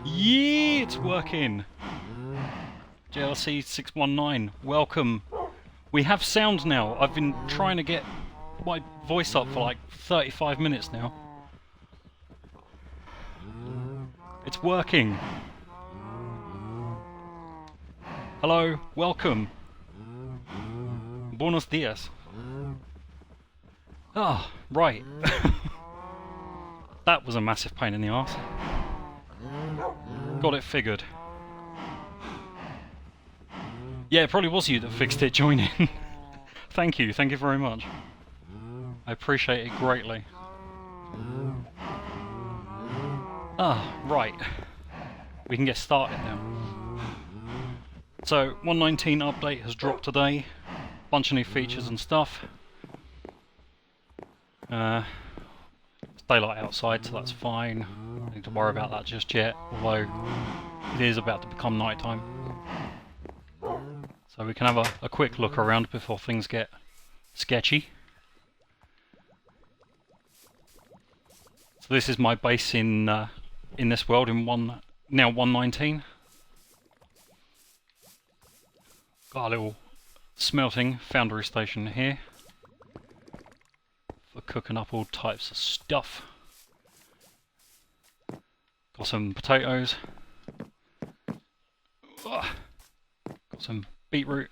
Yeah, it's working. JLC 619, welcome. We have sound now. I've been trying to get my voice up for like 35 minutes now. It's working. Hello, welcome. Buenos dias. Ah, right. That was a massive pain in the arse. Got it figured. Yeah, it probably was you that fixed it, join in. Thank you very much. I appreciate it greatly. Ah, right. We can get started now. So, 1.19 update has dropped today. Bunch of new features and stuff. It's daylight outside, so that's fine. Don't need to worry about that just yet, although it is about to become night time. So we can have a quick look around before things get sketchy. So this is my base in this world in now 1.19. Got a little smelting foundry station here for cooking up all types of stuff. Got some potatoes. Got some beetroot.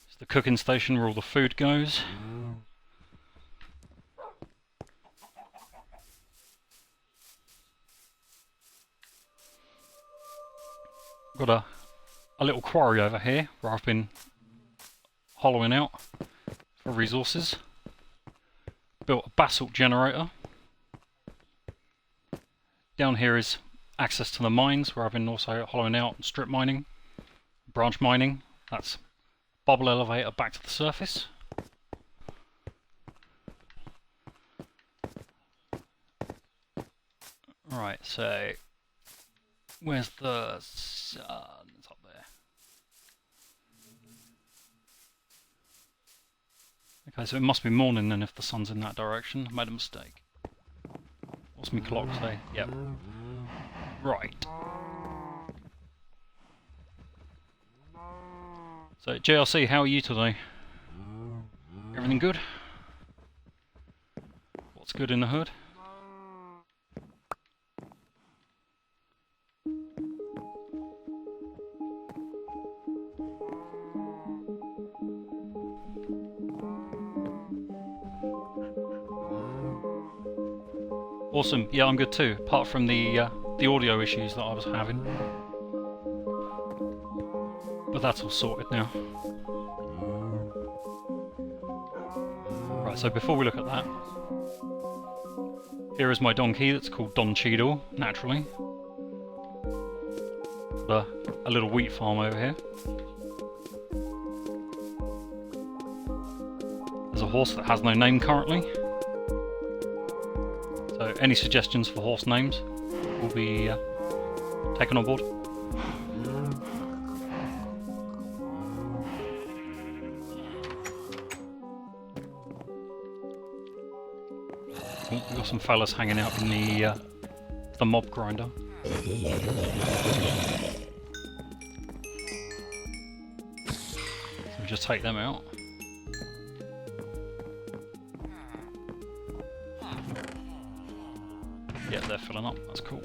It's the cooking station where all the food goes. Got a little quarry over here where I've been hollowing out for resources. Built a basalt generator. Down here is access to the mines where I've been also hollowing out and strip mining, branch mining. That's bubble elevator back to the surface. Right, so where's the sun? It's up there. Okay, so it must be morning then if the sun's in that direction. I made a mistake. What's my clock say? Yep. Right. So, JLC, how are you today? Everything good? What's good in the hood? Awesome. Yeah, I'm good too. Apart from the audio issues that I was having, but that's all sorted now. Right. So before we look at that, here is my donkey that's called Don Cheadle. Naturally, a little wheat farm over here. There's a horse that has no name currently. So any suggestions for horse names will be taken on board. Oh, we've got some fellas hanging out in the mob grinder. So we just take them out. Yeah, they're filling up, that's cool.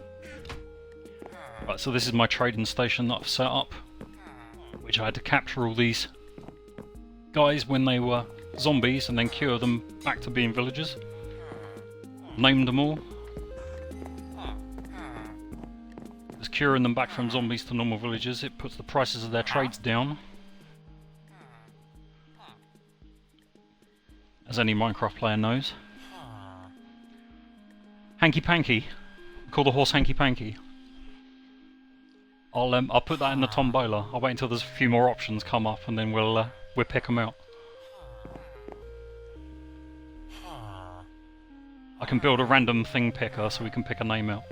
Right, so this is my trading station that I've set up, which I had to capture all these guys when they were zombies and then cure them back to being villagers. Named them all. Just curing them back from zombies to normal villagers, it puts the prices of their trades down. As any Minecraft player knows. Hanky Panky. Call the horse Hanky Panky. I'll put that in the tombola. I'll wait until there's a few more options come up and then we'll pick them out. I can build a random thing picker so we can pick a name out.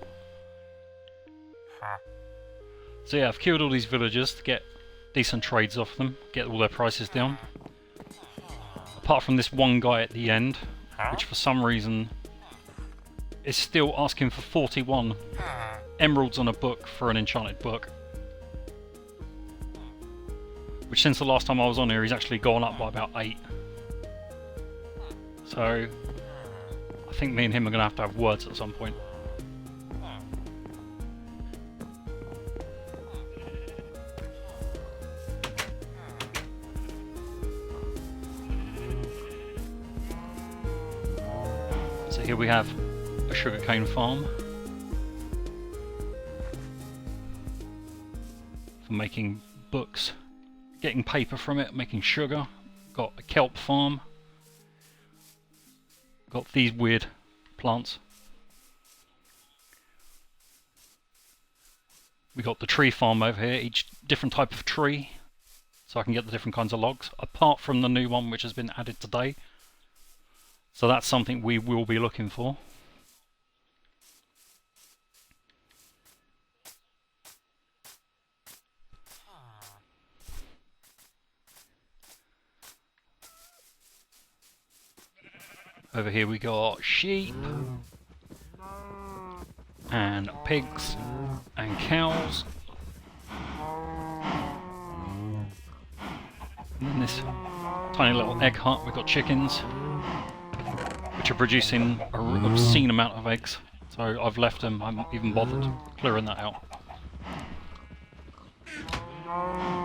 So yeah, I've killed all these villagers to get decent trades off them, get all their prices down. Apart from this one guy at the end, which for some reason is still asking for 41 emeralds on a book for an enchanted book. Which since the last time I was on here, he's actually gone up by about 8. So I think me and him are going to have words at some point. So here we have a sugarcane farm for making books, getting paper from it, making sugar. Got a kelp farm. Got these weird plants. We got the tree farm over here, each different type of tree, so I can get the different kinds of logs, apart from the new one which has been added today. So that's something we will be looking for. Over here we got sheep and pigs and cows. And in this tiny little egg hut we've got chickens, which are producing an obscene amount of eggs. So I've left them, I haven't even bothered clearing that out.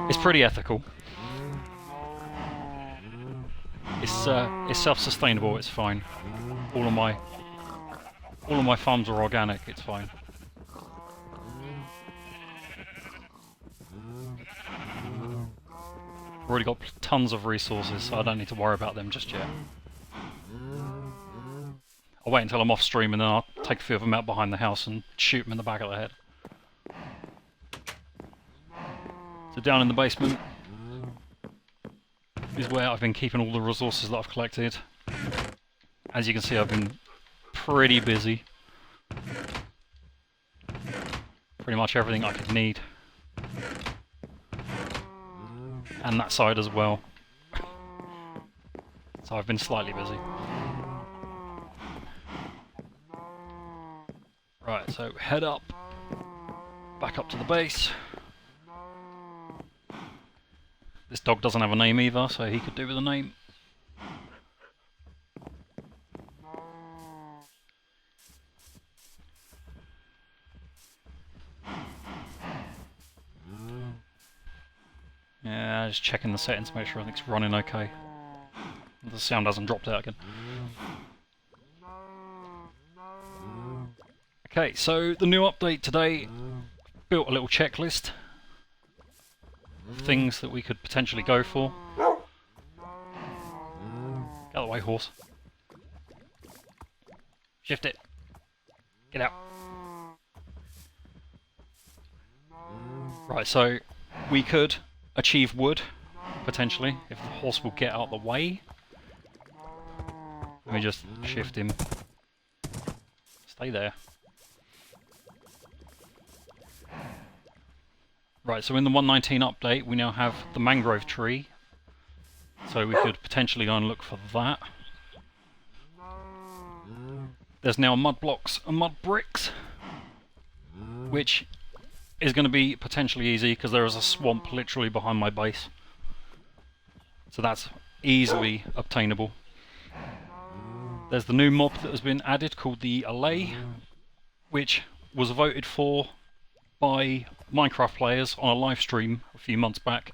It's pretty ethical. It's self-sustainable, it's fine. All of my farms are organic, it's fine. I've already got tons of resources, so I don't need to worry about them just yet. I'll wait until I'm off stream and then I'll take a few of them out behind the house and shoot them in the back of the head. So down in the basement is where I've been keeping all the resources that I've collected. As you can see, I've been pretty busy. Pretty much everything I could need. And that side as well. So I've been slightly busy. Right, so head up. Back up to the base. This dog doesn't have a name either, so he could do with a name. Yeah, just checking the settings to make sure everything's running okay. The sound hasn't dropped out again. Okay, so the new update today, built a little checklist of things that we could potentially go for. Get out of the way, horse. Shift it. Get out. Right, so we could achieve wood, potentially, if the horse will get out of the way. Let me just shift him. Stay there. Right, so in the 1.19 update we now have the mangrove tree, so we could potentially go and look for that. There's now mud blocks and mud bricks, which is going to be potentially easy because there is a swamp literally behind my base. So that's easily obtainable. There's the new mob that has been added called the Allay, which was voted for by Minecraft players on a live stream a few months back,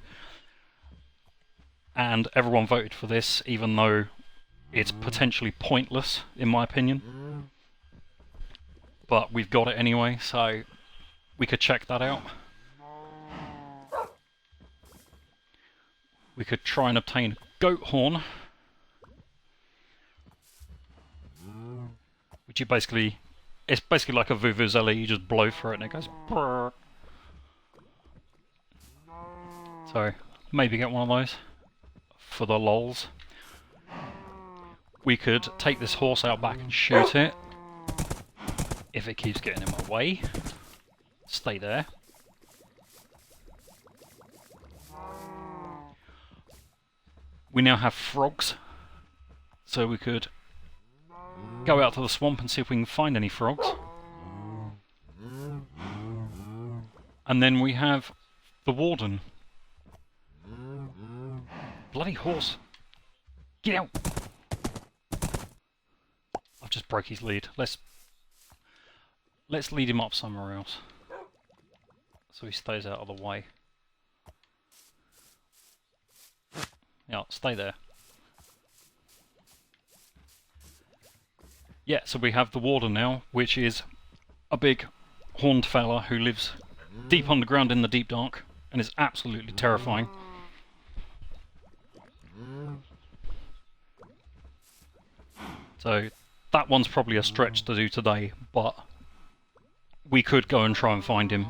and everyone voted for this, even though it's potentially pointless in my opinion, but we've got it anyway, so we could check that out. We could try and obtain goat horn, which you basically, it's basically like a vuvuzela, you just blow for it and it goes brrr. So maybe get one of those for the lols. We could take this horse out back and shoot it if it keeps getting in my way. Stay there. We now have frogs, so we could go out to the swamp and see if we can find any frogs. And then we have the warden. Bloody horse. Get out! I've just broke his lead. Let's lead him up somewhere else, so he stays out of the way. Yeah, stay there. Yeah, so we have the warden now, which is a big horned fella who lives deep underground in the deep dark and is absolutely terrifying. So that one's probably a stretch to do today, but we could go and try and find him.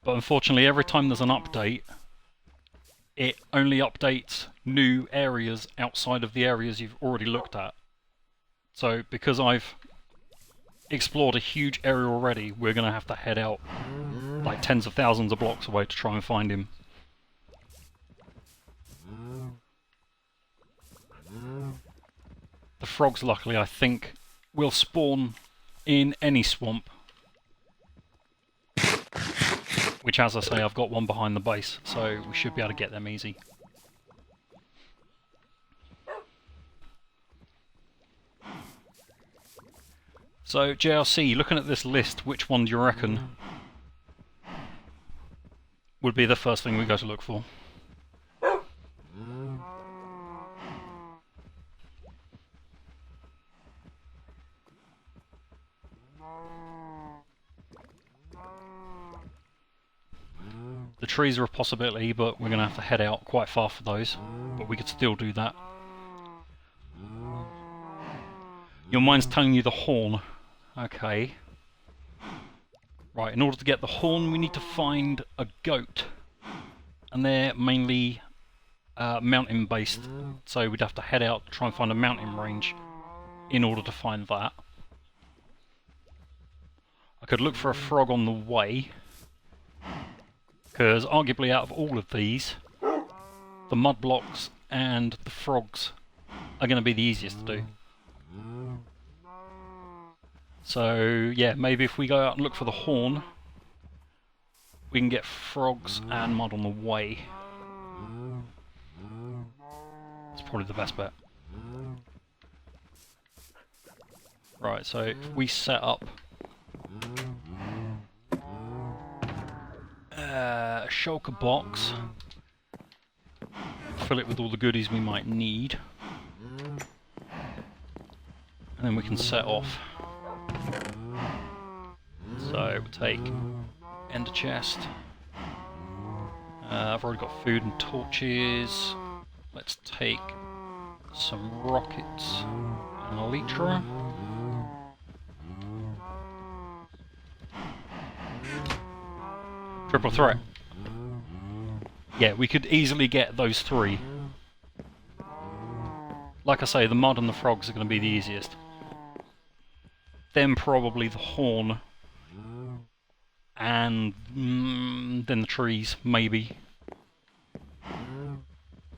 But unfortunately, every time there's an update, it only updates new areas outside of the areas you've already looked at. So because I've explored a huge area already, we're going to have to head out like tens of thousands of blocks away to try and find him. The frogs, luckily, I think, will spawn in any swamp. Which, as I say, I've got one behind the base, so we should be able to get them easy. So, JRC, looking at this list, which one do you reckon would be the first thing we go to look for? The trees are a possibility, but we're going to have to head out quite far for those. But we could still do that. Your mind's telling you the horn. Okay. Right, in order to get the horn, we need to find a goat. And they're mainly mountain-based, so we'd have to head out to try and find a mountain range in order to find that. I could look for a frog on the way, because arguably out of all of these, the mud blocks and the frogs are going to be the easiest to do. So yeah, maybe if we go out and look for the horn, we can get frogs and mud on the way. That's probably the best bet. Right, so if we set up a shulker box, fill it with all the goodies we might need, and then we can set off. So we'll take ender chest. I've already got food and torches. Let's take some rockets and a elytra. Triple threat. Yeah, we could easily get those three. Like I say, the mud and the frogs are going to be the easiest. Then probably the horn. And then the trees, maybe.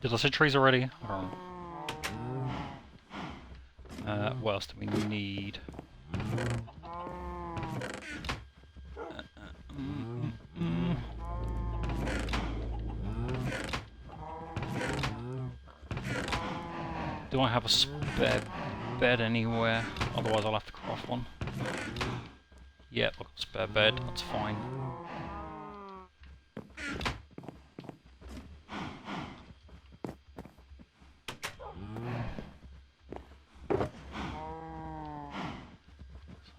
Did I say trees already? I don't know. What else do we need? Do I have a spare bed anywhere? Otherwise I'll have to craft one. Yep, I've got a spare bed, that's fine.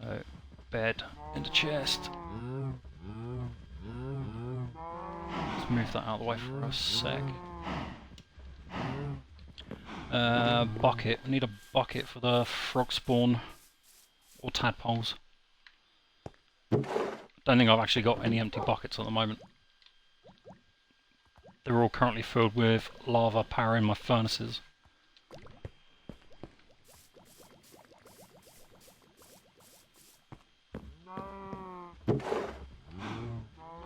So, bed in the chest. Let's move that out of the way for a sec. Bucket. I need a bucket for the frog spawn or tadpoles. Don't think I've actually got any empty buckets at the moment. They're all currently filled with lava powering my furnaces.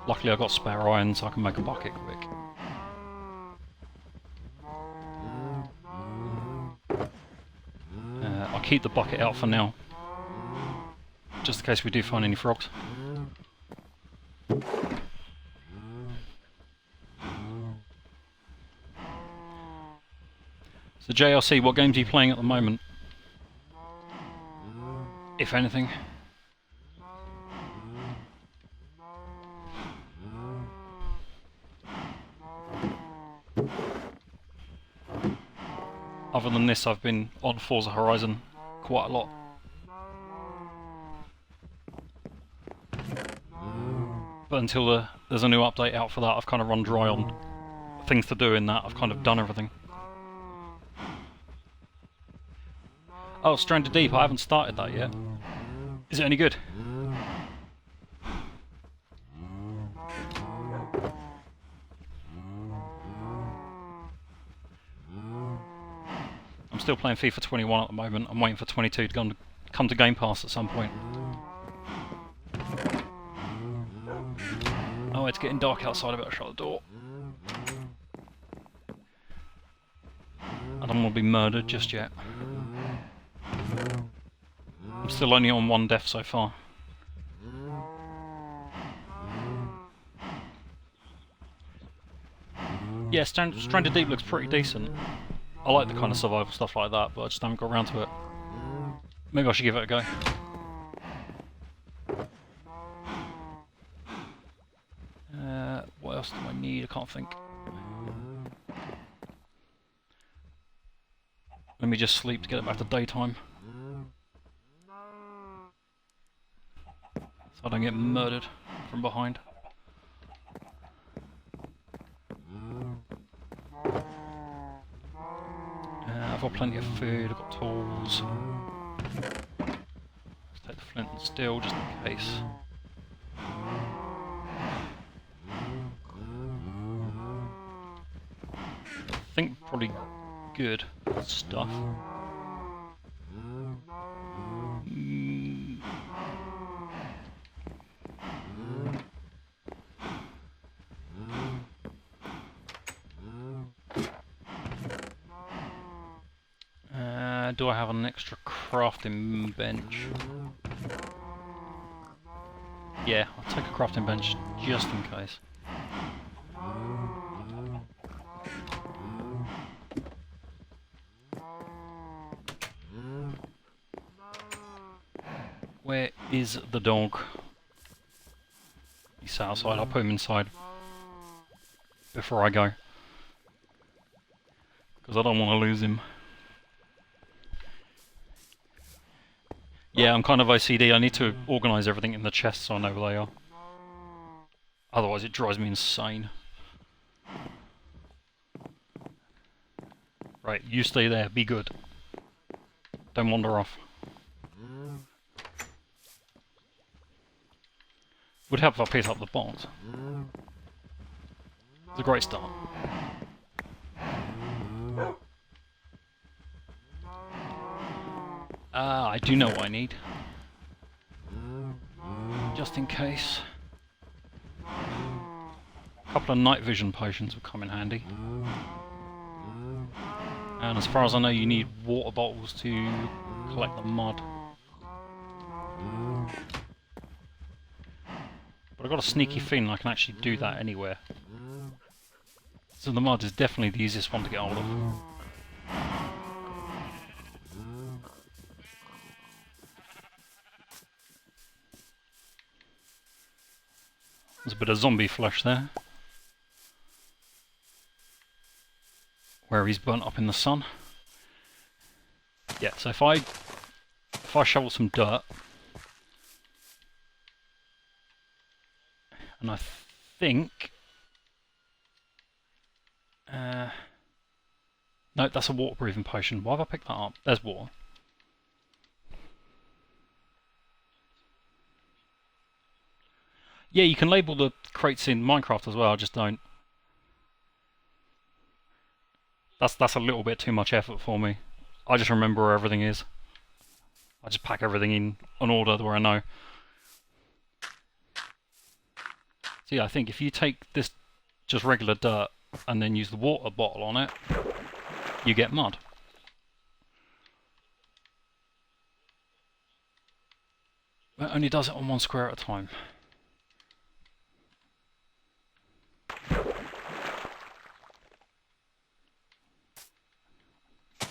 Luckily I've got spare iron so I can make a bucket quick. keep the bucket out for now, just in case we do find any frogs. So JRC, what games are you playing at the moment? If anything. Other than this, I've been on Forza Horizon quite a lot. But until there's a new update out for that, I've kind of run dry on things to do in that. I've kind of done everything. Oh, Stranded Deep, I haven't started that yet. Is it any good? I'm still playing FIFA 21 at the moment. I'm waiting for 22 to come to Game Pass at some point. Oh, it's getting dark outside. I better shut the door. I don't want to be murdered just yet. I'm still only on 1 death so far. Yeah, Stranded Deep looks pretty decent. I like the kind of survival stuff like that, but I just haven't got around to it. Maybe I should give it a go. What else do I need? I can't think. Let me just sleep to get it back to daytime. So I don't get murdered from behind. I've got plenty of food, I've got tools. Let's take the flint and steel just in case. I think probably good stuff. Do I have an extra crafting bench? Yeah, I'll take a crafting bench just in case. Where is the dog? He's sat outside. I'll put him inside before I go, because I don't want to lose him. Yeah, I'm kind of OCD. I need to organise everything in the chest so I know where they are. Otherwise it drives me insane. Right, you stay there. Be good. Don't wander off. Would help if I picked up the bombs. It's a great start. I do know what I need. Just in case. A couple of night vision potions would come in handy. And as far as I know, you need water bottles to collect the mud. But I've got a sneaky feeling I can actually do that anywhere. So the mud is definitely the easiest one to get hold of. There's a bit of zombie flesh there, where he's burnt up in the sun. Yeah, so if I shovel some dirt, and I think, no, that's a waterproofing potion. Why have I picked that up? There's water. Yeah, you can label the crates in Minecraft as well, I just don't. That's a little bit too much effort for me. I just remember where everything is. I just pack everything in an order where I know. So yeah, I think if you take this just regular dirt and then use the water bottle on it, you get mud. It only does it on one square at a time.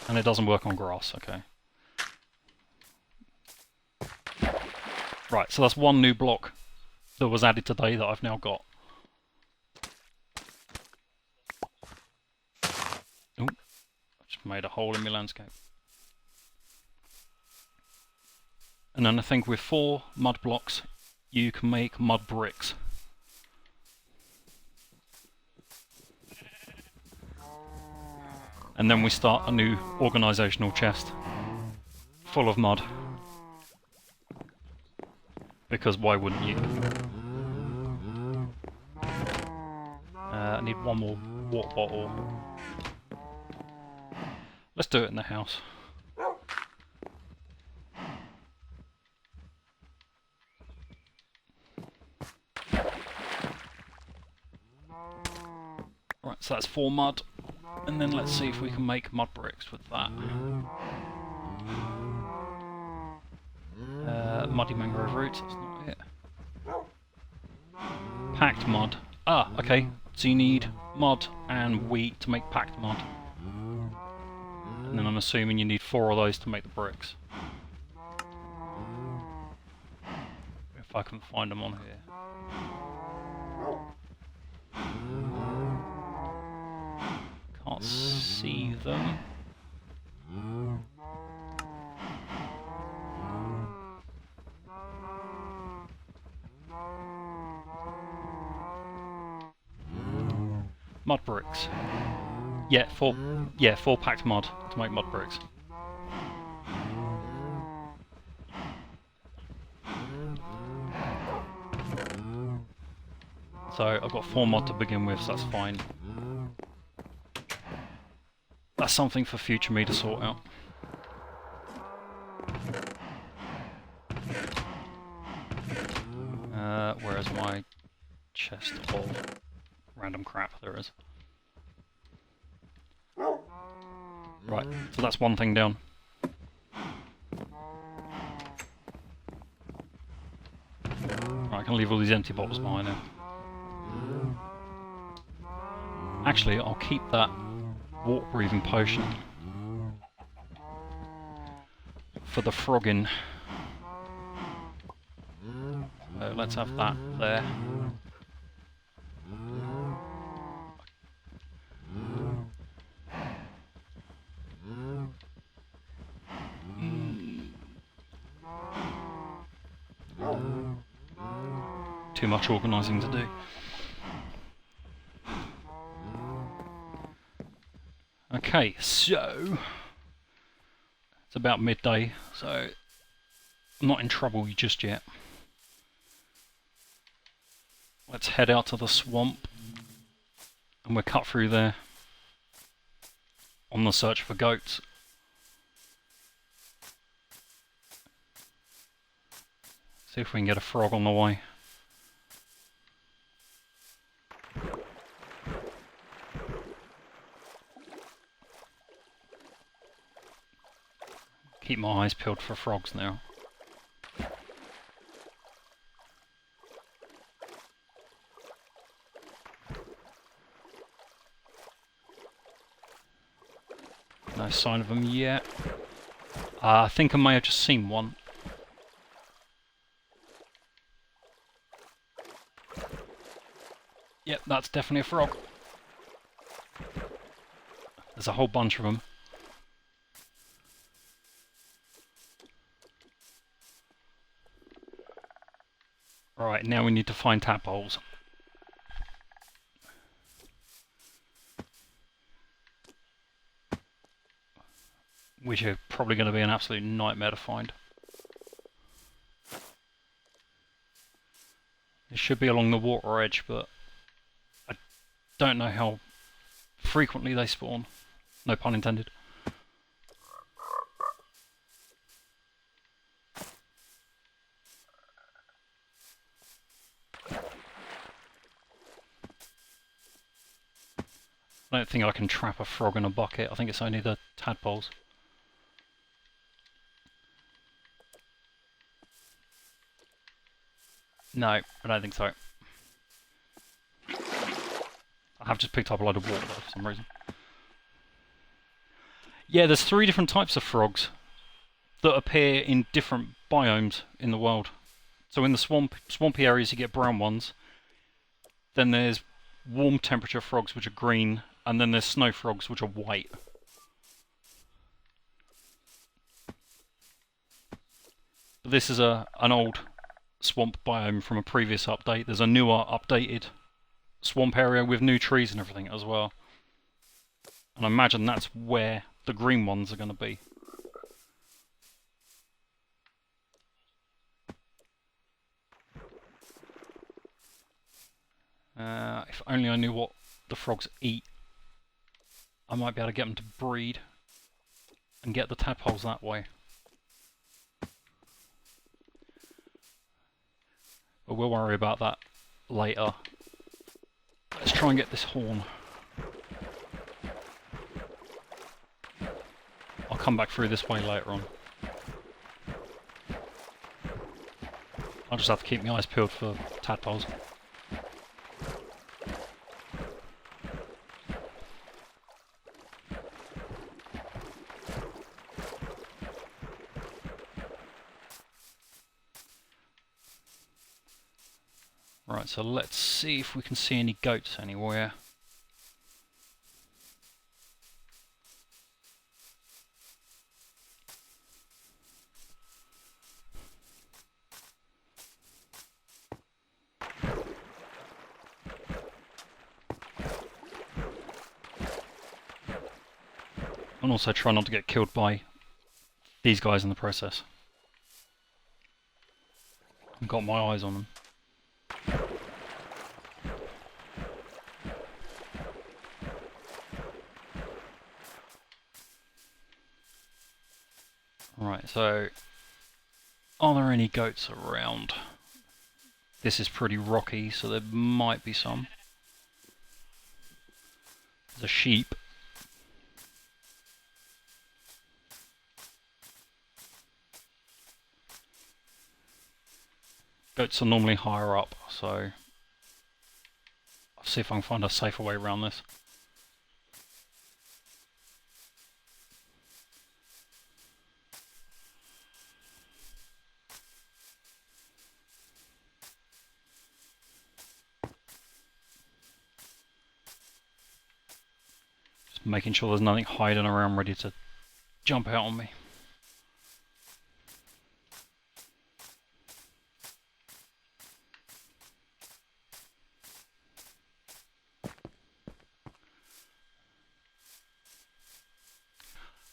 And it doesn't work on grass, okay. Right, so that's one new block that was added today that I've now got. Oh, I just made a hole in my landscape. And then I think with 4 mud blocks, you can make mud bricks. And then we start a new organisational chest full of mud. Because why wouldn't you? I need one more water bottle. Let's do it in the house. Right, so that's 4 mud. And then let's see if we can make mud bricks with that. Muddy mangrove roots, that's not it. Packed mud. Ah, okay. So you need mud and wheat to make packed mud. And then I'm assuming you need 4 of those to make the bricks. If I can find them on here. Can't see them. Mud bricks. Yeah, 4 packed mud to make mud bricks. So I've got 4 mud to begin with, so that's fine. That's something for future me to sort out. Where is my chest of random crap? There is. Right, so that's one thing down. Right, I can leave all these empty bottles behind now. Actually, I'll keep that water-breathing potion for the frogging. So let's have that there. Too much organising to do. Okay, so it's about midday, so I'm not in trouble just yet. Let's head out to the swamp and we'll cut through there on the search for goats. See if we can get a frog on the way. Keep my eyes peeled for frogs now. No sign of them yet. I think I may have just seen one. Yep, that's definitely a frog. There's a whole bunch of them. Right, now we need to find tadpoles. Which are probably going to be an absolute nightmare to find. It should be along the water edge, but I don't know how frequently they spawn. No pun intended. I don't think I can trap a frog in a bucket. I think it's only the tadpoles. No, I don't think so. I have just picked up a load of water though, for some reason. Yeah, there's 3 different types of frogs that appear in different biomes in the world. So in the swampy areas you get brown ones. Then there's warm temperature frogs which are green, and then there's snow frogs which are white. This is an old swamp biome from a previous update. There's a newer updated swamp area with new trees and everything as well. And I imagine that's where the green ones are going to be. If only I knew what the frogs eat, I might be able to get them to breed and get the tadpoles that way. But we'll worry about that later. Let's try and get this horn. I'll come back through this way later on. I'll just have to keep my eyes peeled for tadpoles. Right, so let's see if we can see any goats anywhere. And also try not to get killed by these guys in the process. I've got my eyes on them. Right, so are there any goats around? This is pretty rocky, so there might be some. There's a sheep. Goats are normally higher up, so I'll see if I can find a safer way around this. Just making sure there's nothing hiding around ready to jump out on me.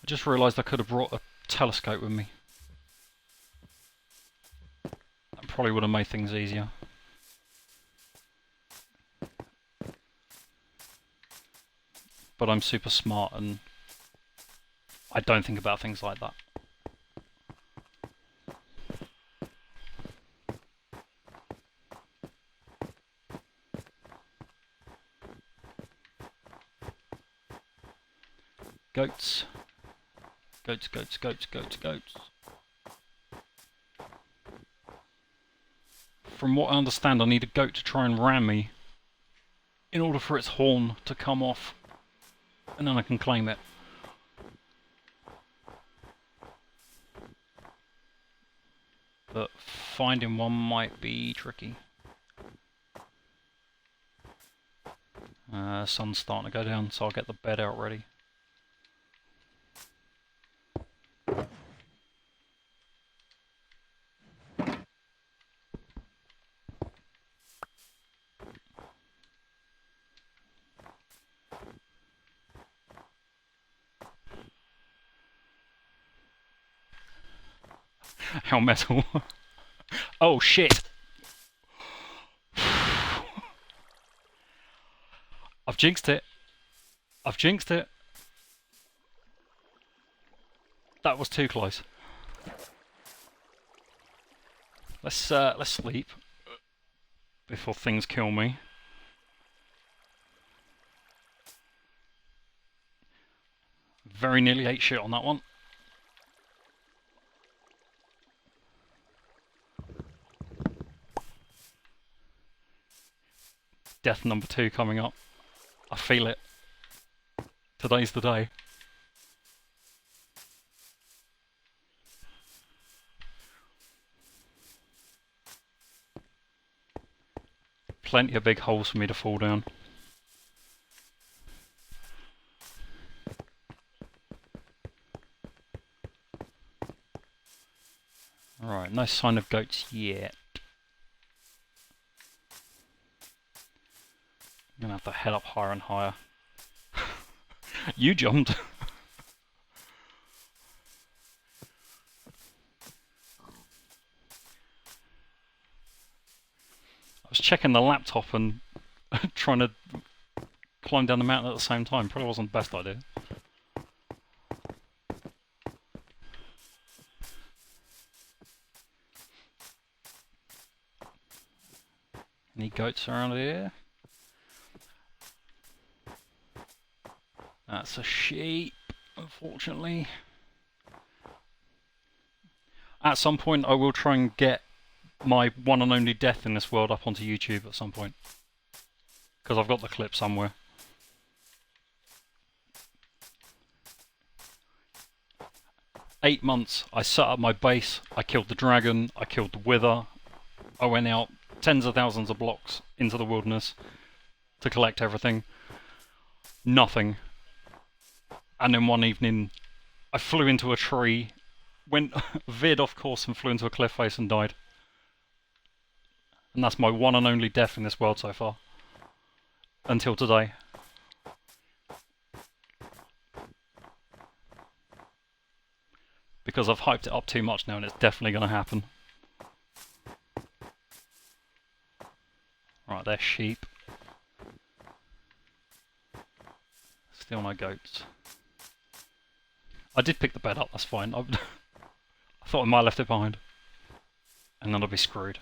I just realised I could have brought a telescope with me. That probably would have made things easier. But I'm super smart and I don't think about things like that. Goats. Goats, goats, goats, goats, goats. From what I understand, I need a goat to try and ram me in order for its horn to come off, and then I can claim it. But finding one might be tricky. Sun's starting to go down, so I'll get the bed out ready. How metal. Oh shit! I've jinxed it. I've jinxed it. That was too close. Let's sleep before things kill me. Very nearly ate shit on that one. death number 2 coming up. I feel it. Today's the day. Plenty of big holes for me to fall down. Alright, no sign of goats yet. I'm gonna have to head up higher and higher. You jumped. I was checking the laptop and trying to climb down the mountain at the same time. Probably wasn't the best idea. Any goats around here? That's a sheep, unfortunately. At some point I will try and get my one and only death in this world up onto YouTube at some point. Because I've got the clip somewhere. "8 months, I set up my base, I killed the dragon, I killed the wither, I went out tens of thousands of blocks into the wilderness to collect everything. Nothing. And then one evening, I flew into a tree, veered off course and flew into a cliff face and died. And that's my one and only death in this world so far. Until today. Because I've hyped it up too much now and it's definitely going to happen. Right, they're sheep. Still no goats. I did pick the bed up, that's fine. I thought I might have left it behind. And then I'd be screwed.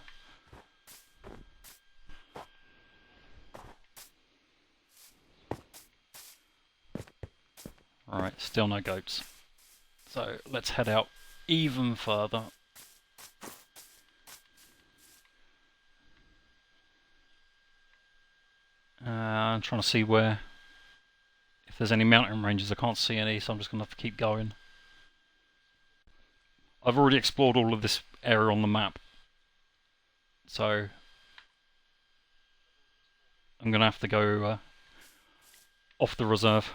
Alright, still no goats. So let's head out even further. I'm trying to see if there's any mountain ranges. I can't see any, so I'm just going to have to keep going. I've already explored all of this area on the map, so I'm going to have to go off the reserve.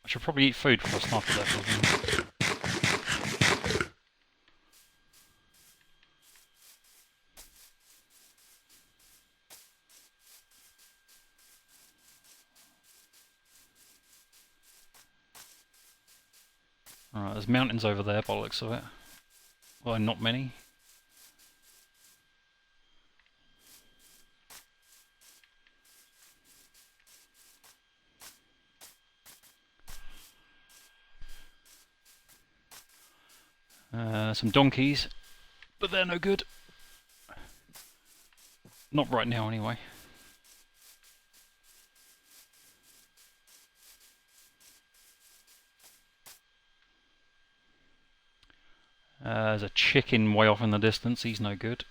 I should probably eat food before I start that. Alright, there's mountains over there by the looks of it. Well, not many. Some donkeys, but they're no good. Not right now, anyway. There's a chicken way off in the distance, he's no good.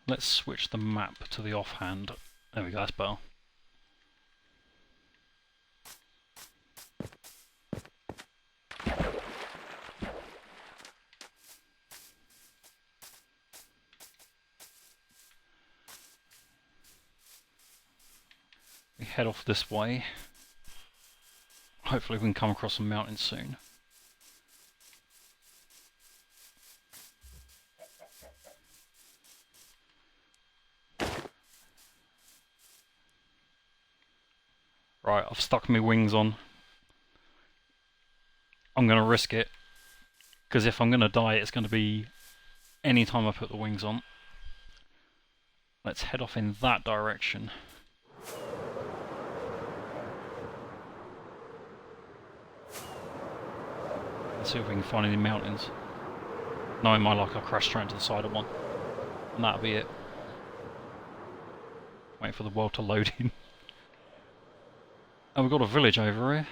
Let's switch the map to the offhand. There we go, that's better. We head off this way. Hopefully we can come across some mountains soon. Right, I've stuck my wings on. I'm going to risk it, because if I'm going to die, it's going to be any time I put the wings on. Let's head off in that direction. Let's see if we can find any mountains. Knowing my luck, I'll crash straight into the side of one. And that'll be it. Wait for the world to load in. Oh, we've got a village over here.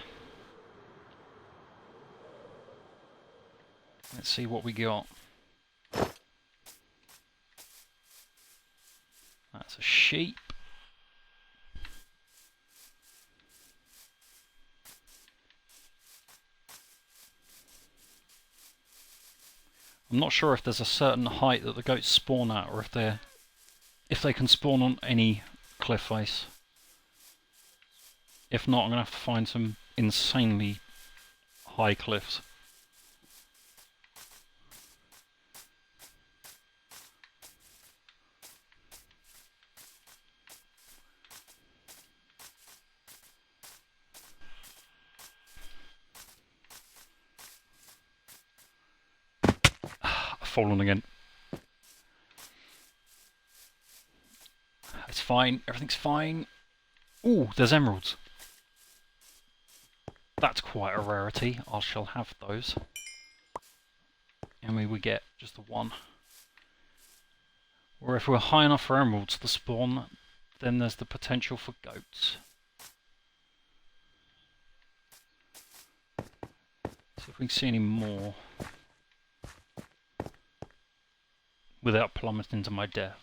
Let's see what we got. That's a sheep. I'm not sure if there's a certain height that the goats spawn at, or if they can spawn on any cliff face. If not, I'm gonna have to find some insanely high cliffs. I've fallen again. It's fine, everything's fine. Ooh, there's emeralds. That's quite a rarity. I shall have those. And we get just the one. Or if we're high enough for emeralds to spawn, then there's the potential for goats. See if we can see any more without plummeting to my death.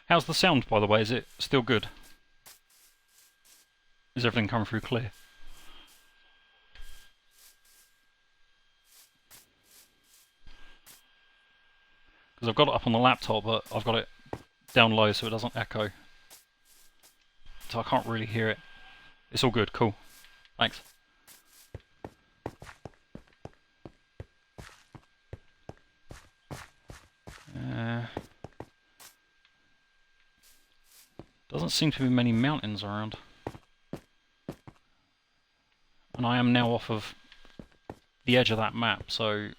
How's the sound, by the way? Is it still good? Is everything coming through clear? Because I've got it up on the laptop, but I've got it down low so it doesn't echo. So I can't really hear it. It's all good, cool. Thanks. Doesn't seem to be many mountains around. And I am now off of the edge of that map, so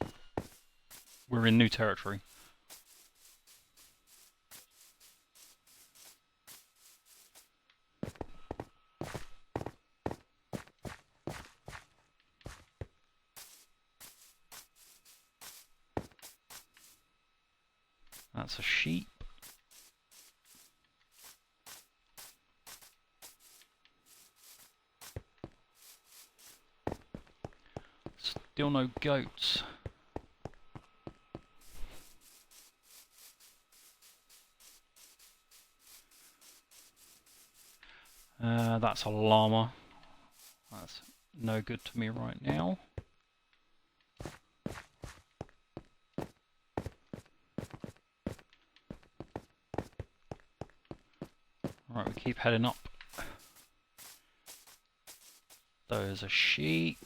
we're in new territory. That's a sheep. Still no goats. That's a llama. That's no good to me right now. Right, we keep heading up. There's a sheep.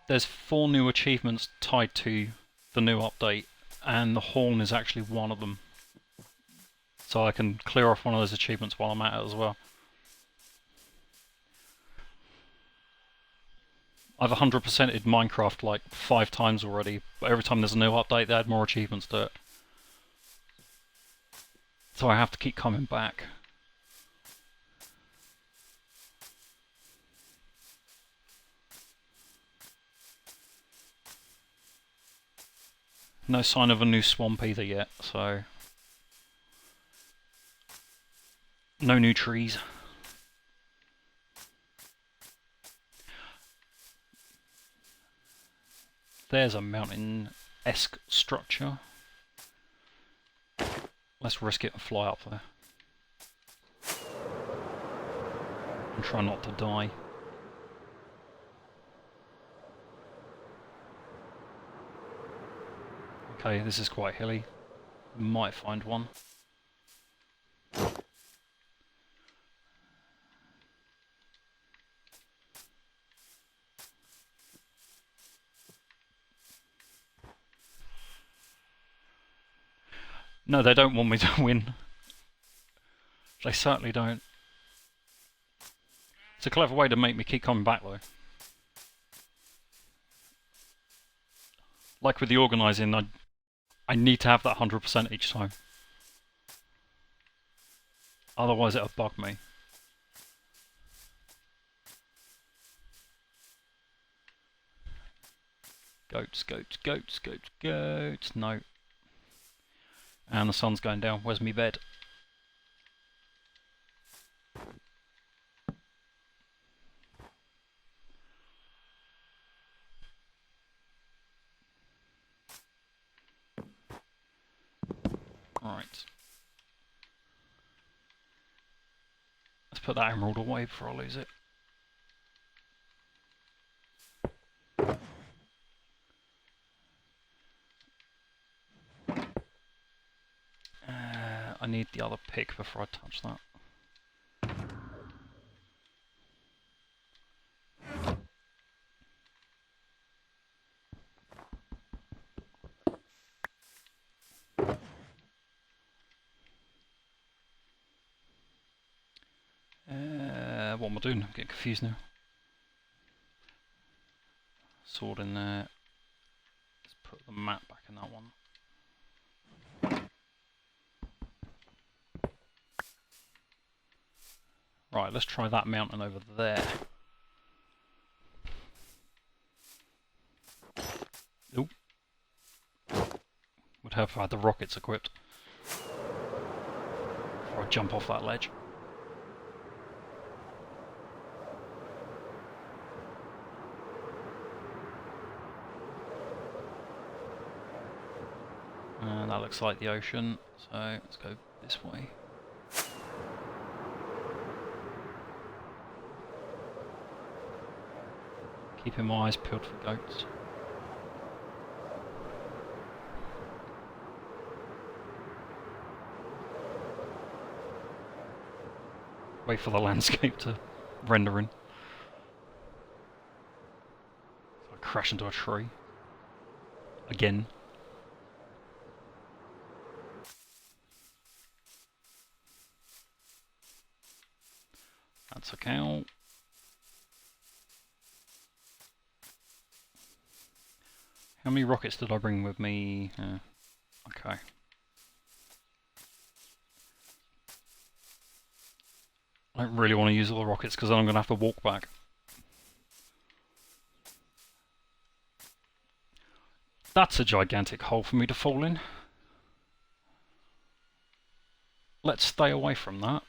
There's 4 new achievements tied to the new update, and the horn is actually one of them. So I can clear off one of those achievements while I'm at it as well. I've 100%ed Minecraft like 5 times already, but every time there's a new update they add more achievements to it. So I have to keep coming back. No sign of a new swamp either yet, so no new trees. There's a mountain-esque structure. Let's risk it and fly up there. And try not to die. Okay, this is quite hilly. Might find one. No, they don't want me to win. They certainly don't. It's a clever way to make me keep coming back though. Like with the organising, I need to have that 100% each time. Otherwise it'll bug me. Goats, goats, goats, goats, goats. No. And the sun's going down. Where's me bed? Right. Let's put that emerald away before I lose it. I need the other pick before I touch that. What am I doing? I'm getting confused now. Sword in there. Let's put the map back in that one. Right, let's try that mountain over there. Oop. Would have had the rockets equipped before I jump off that ledge. And that looks like the ocean, so let's go this way. Keeping my eyes peeled for goats. Wait for the landscape to render in. So I crash into a tree. Again. That's a cow. How many rockets did I bring with me? Okay. I don't really want to use all the rockets because then I'm going to have to walk back. That's a gigantic hole for me to fall in. Let's stay away from that.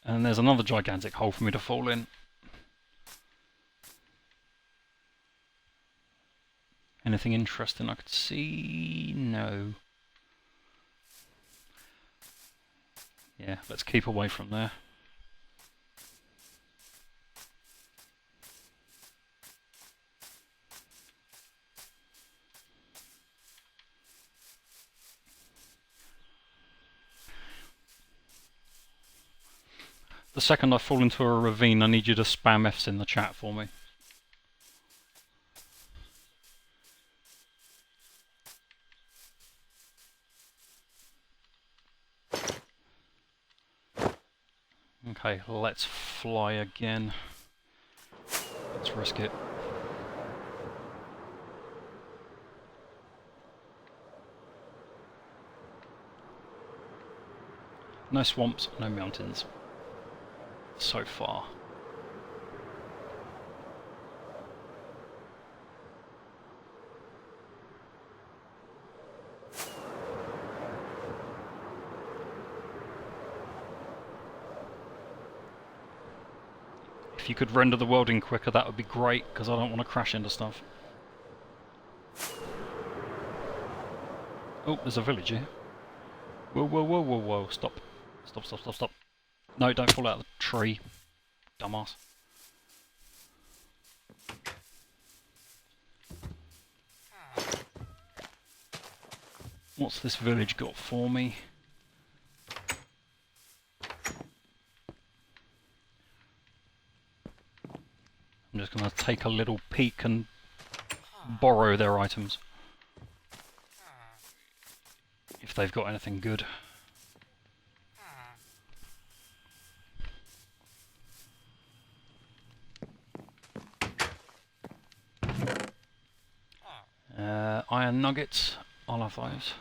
And there's another gigantic hole for me to fall in. Anything interesting I could see? No. Yeah, let's keep away from there. The second I fall into a ravine, I need you to spam Fs in the chat for me. Okay, let's fly again. Let's risk it. No swamps, no mountains. So far. If you could render the world in quicker, that would be great, because I don't want to crash into stuff. Oh, there's a village here. Whoa, whoa, whoa, whoa, whoa, stop. Stop, stop, stop, stop. No, don't fall out of the tree, dumbass. What's this village got for me? I'm just going to take a little peek and borrow their items. If they've got anything good. Iron nuggets, I'll have those.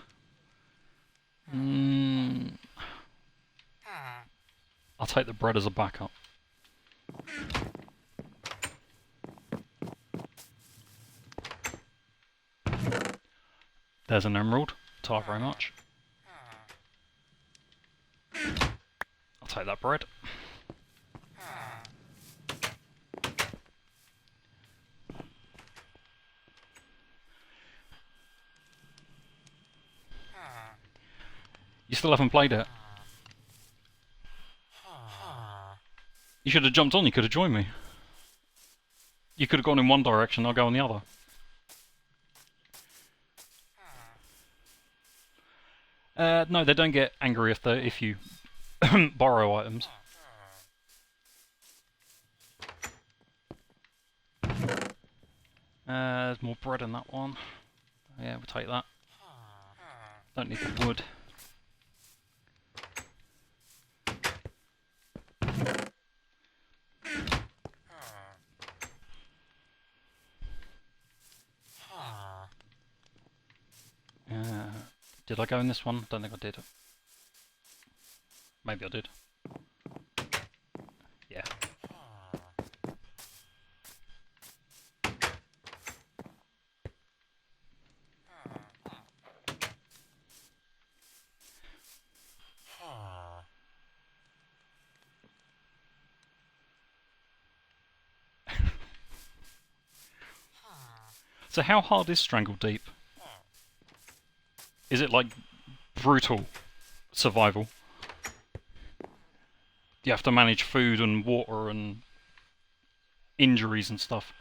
I'll take the bread as a backup. There's an emerald, tar very much. I'll take that bread. You still haven't played it? You should have jumped on, you could have joined me. You could have gone in one direction, I'll go in the other. No, they don't get angry if you borrow items. There's more bread in that one. Yeah, we'll take that. Don't need the wood. Did I go in this one? Don't think I did. Maybe I did. Yeah. So how hard is Strangle Deep? Is it like brutal survival? You have to manage food and water and injuries and stuff.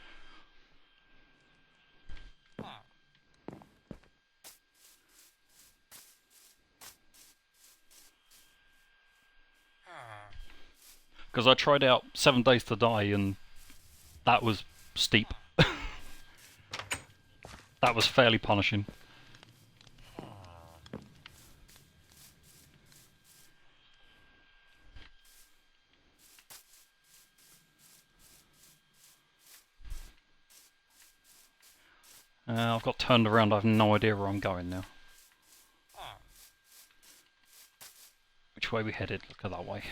Because I tried out 7 Days to Die and that was steep. That was fairly punishing. I've got turned around, I have no idea where I'm going now. Which way we headed? Look at that way.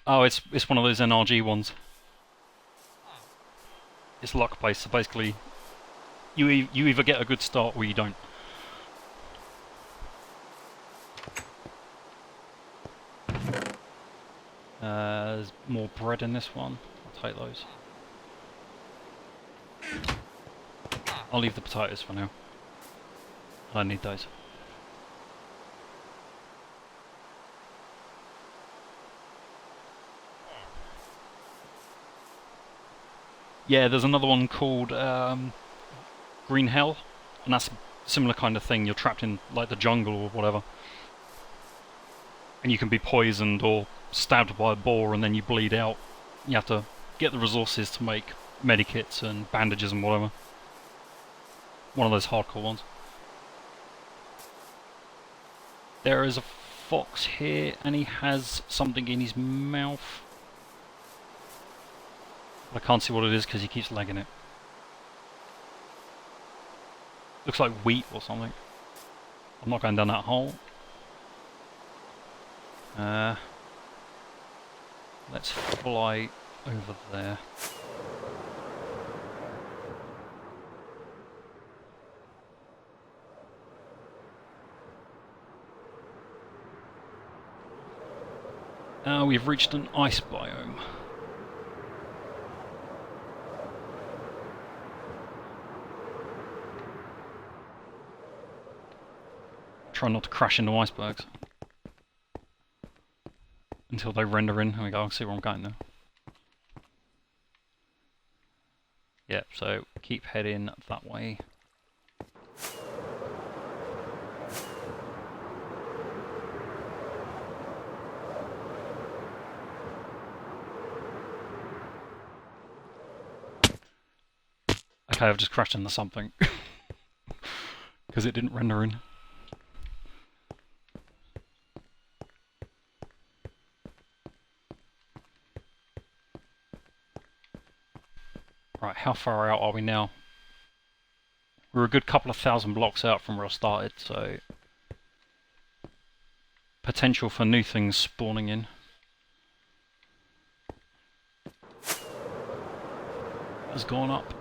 Oh, it's one of those NRG ones. It's luck based, so basically you either get a good start or you don't. There's more bread in this one. I'll take those. I'll leave the potatoes for now. I need those. Yeah, there's another one called Green Hell, and that's a similar kind of thing. You're trapped in like the jungle or whatever, and you can be poisoned or stabbed by a boar, and then you bleed out. You have to get the resources to make medikits and bandages and whatever. One of those hardcore ones. There is a fox here, and he has something in his mouth. I can't see what it is because he keeps lagging it. Looks like wheat or something. I'm not going down that hole. Let's fly over there. We've reached an ice biome. Try not to crash into icebergs. until they render in. Here we go, I can see where I'm going now. Yep, so keep heading that way. Okay, I've just crashed into something. Because it didn't render in. Right, how far out are we now? We're a good couple of thousand blocks out from where I started, so potential for new things spawning in. Has gone up.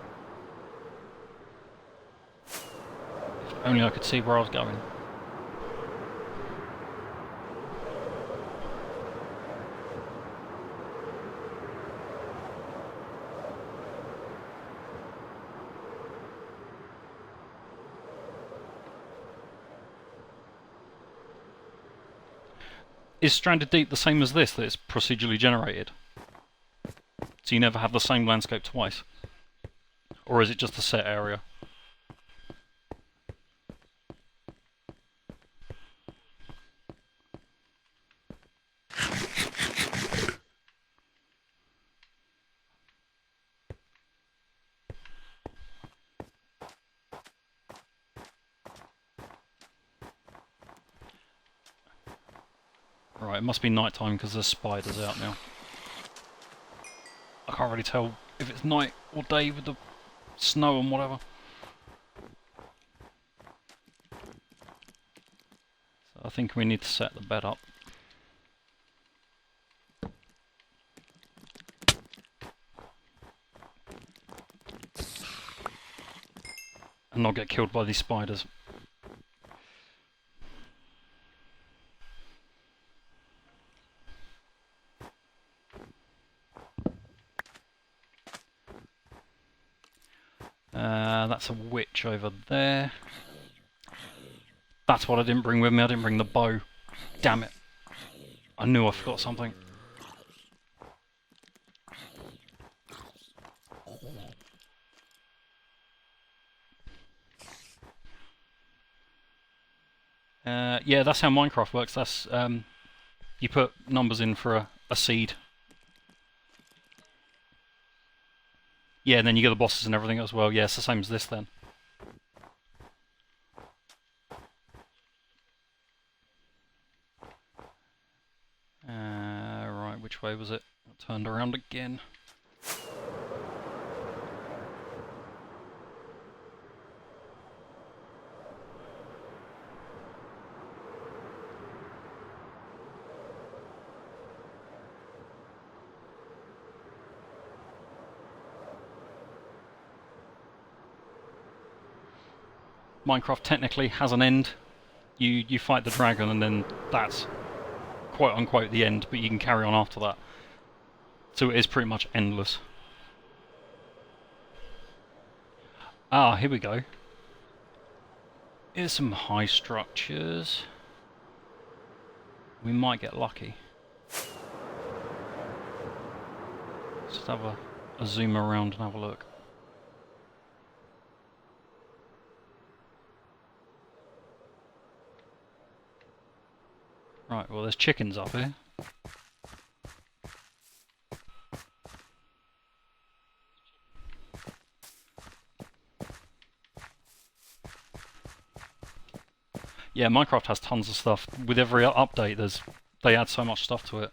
If only I could see where I was going. Is Stranded Deep the same as this, that it's procedurally generated? So you never have the same landscape twice? Or is it just a set area? Right, it must be night time because there's spiders out now. I can't really tell if it's night or day with the snow and whatever. So I think we need to set the bed up. And not get killed by these spiders. That's a witch over there. That's what I didn't bring with me. I didn't bring the bow. Damn it. I knew I forgot something. Yeah, that's how Minecraft works. That's you put numbers in for a seed. Yeah, and then you get the bosses and everything as well. Yeah, it's the same as this then. Right, which way was it? I turned around again. Minecraft technically has an end. You fight the dragon and then that's quote unquote the end, but you can carry on after that. So it is pretty much endless. Ah, here we go. Here's some high structures. We might get lucky. Let's have a zoom around and have a look. Right, well there's chickens up here. Yeah, Minecraft has tons of stuff. With every update, they add so much stuff to it.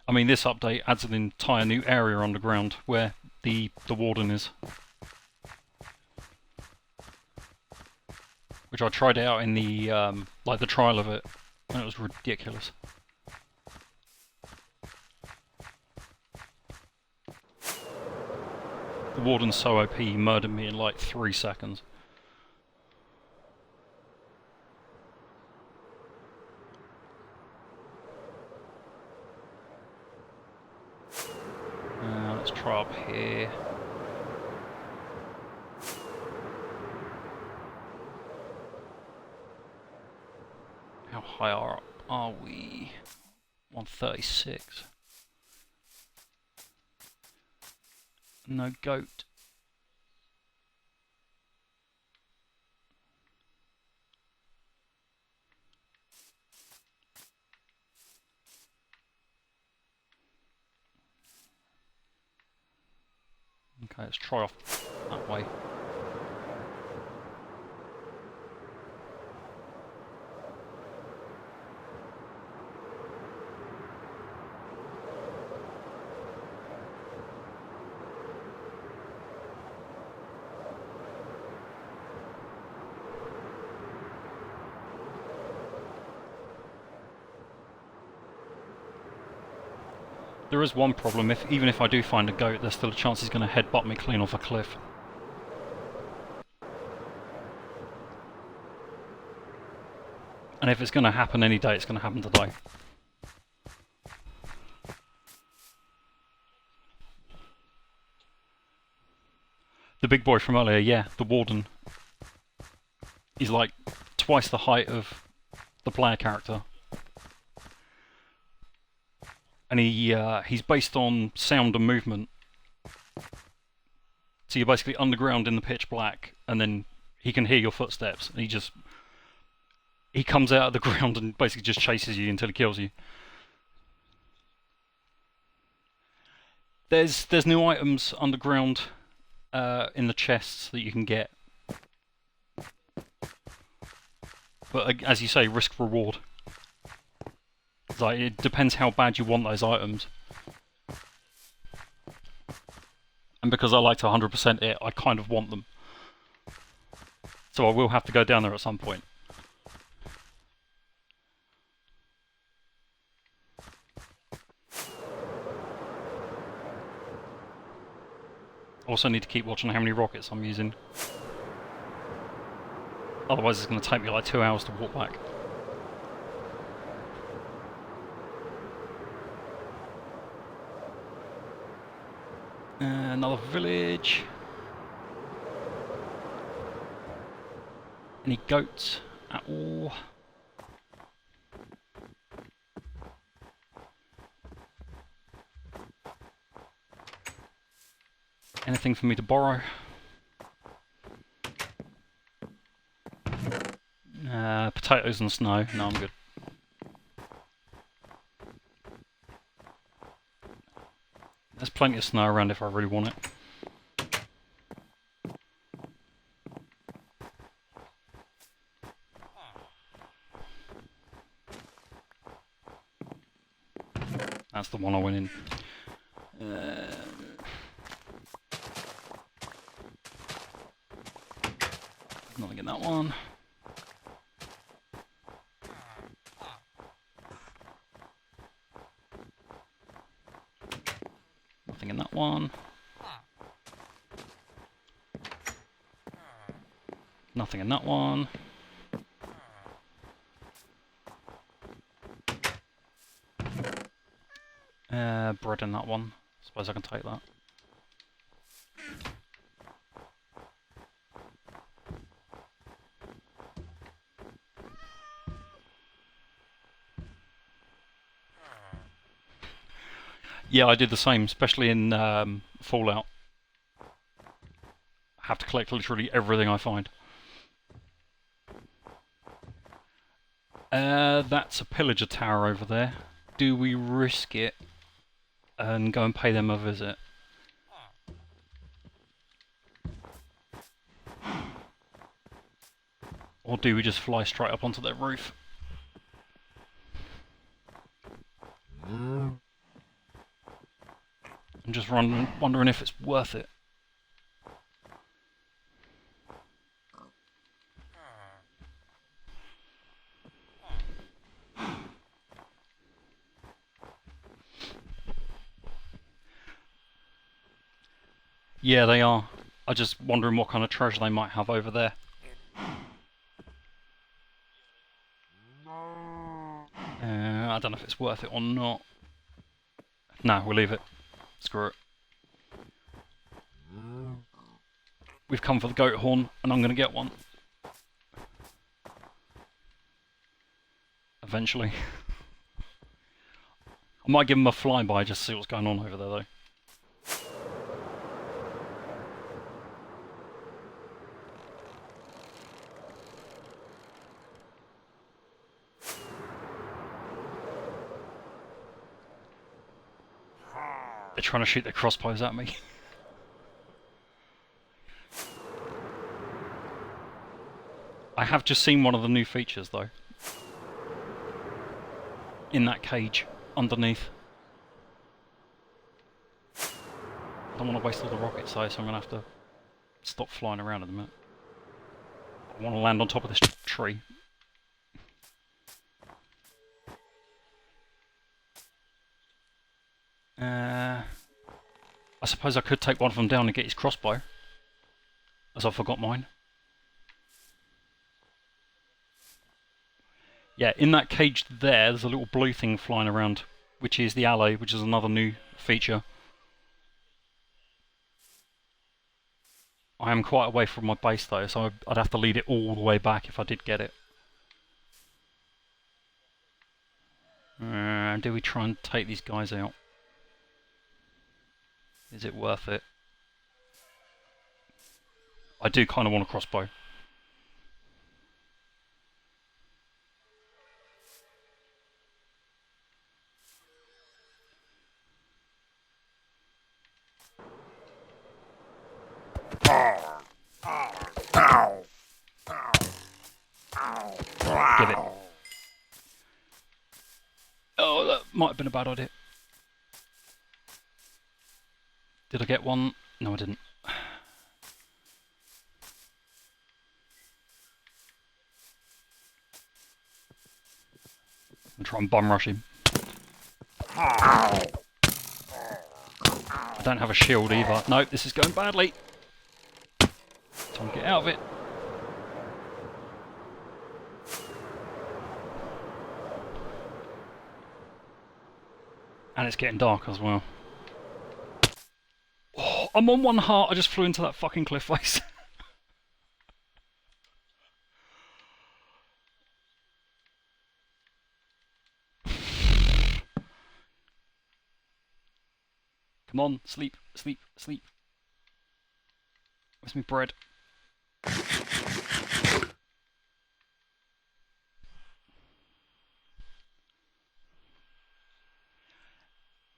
I mean, this update adds an entire new area underground where the warden is. Which I tried out in the like the trial of it, and it was ridiculous. The warden's so OP, he murdered me in like 3 seconds. Let's try up here. How high are up? are we? 136. No goat. Okay, let's try off that way. There is one problem, even if I do find a goat, there's still a chance he's going to headbutt me clean off a cliff. And if it's going to happen any day, it's going to happen today. The big boy from earlier, yeah, the warden. He's like twice the height of the player character. And he's based on sound and movement. So you're basically underground in the pitch black, and then he can hear your footsteps, and he comes out of the ground and basically just chases you until he kills you. There's new items underground in the chests that you can get. But as you say, risk reward. Like, it depends how bad you want those items. And because I like to 100% it, I kind of want them. So I will have to go down there at some point. Also need to keep watching how many rockets I'm using. Otherwise it's going to take me like 2 hours to walk back. Another village. Any goats at all? Anything for me to borrow? Potatoes and snow. No, I'm good. There's plenty of snow around if I really want it. That's the one I went in. Nothing in that one. Nothing in that one. Nothing in that one. Bread in that one. Suppose I can take that. Yeah, I did the same, especially in Fallout. I have to collect literally everything I find. That's a pillager tower over there. Do we risk it and go and pay them a visit? Or do we just fly straight up onto their roof? I'm just wondering if it's worth it. Yeah, they are. I'm just wondering what kind of treasure they might have over there. I don't know if it's worth it or not. No, we'll leave it. Screw it. We've come for the goat horn, and I'm going to get one. eventually. I might give them a flyby just to see what's going on over there though. They're trying to shoot their crossbows at me. I have just seen one of the new features though. In that cage, underneath. I don't want to waste all the rockets though, so I'm going to have to stop flying around in a minute. I want to land on top of this tree. I suppose I could take one of them down and get his crossbow, as I forgot mine. Yeah, in that cage there's a little blue thing flying around, which is the ally, which is another new feature. I am quite away from my base though, so I'd have to lead it all the way back if I did get it. Do we try and take these guys out? Is it worth it? I do kind of want a crossbow. Give it. Oh, that might have been a bad idea. Did I get one? No, I didn't. I'm trying to bum rush him. I don't have a shield either. Nope, this is going badly. Time to get out of it. And it's getting dark as well. Oh, I'm on one heart. I just flew into that fucking cliff face. Come on, sleep, sleep, sleep. Where's my bread?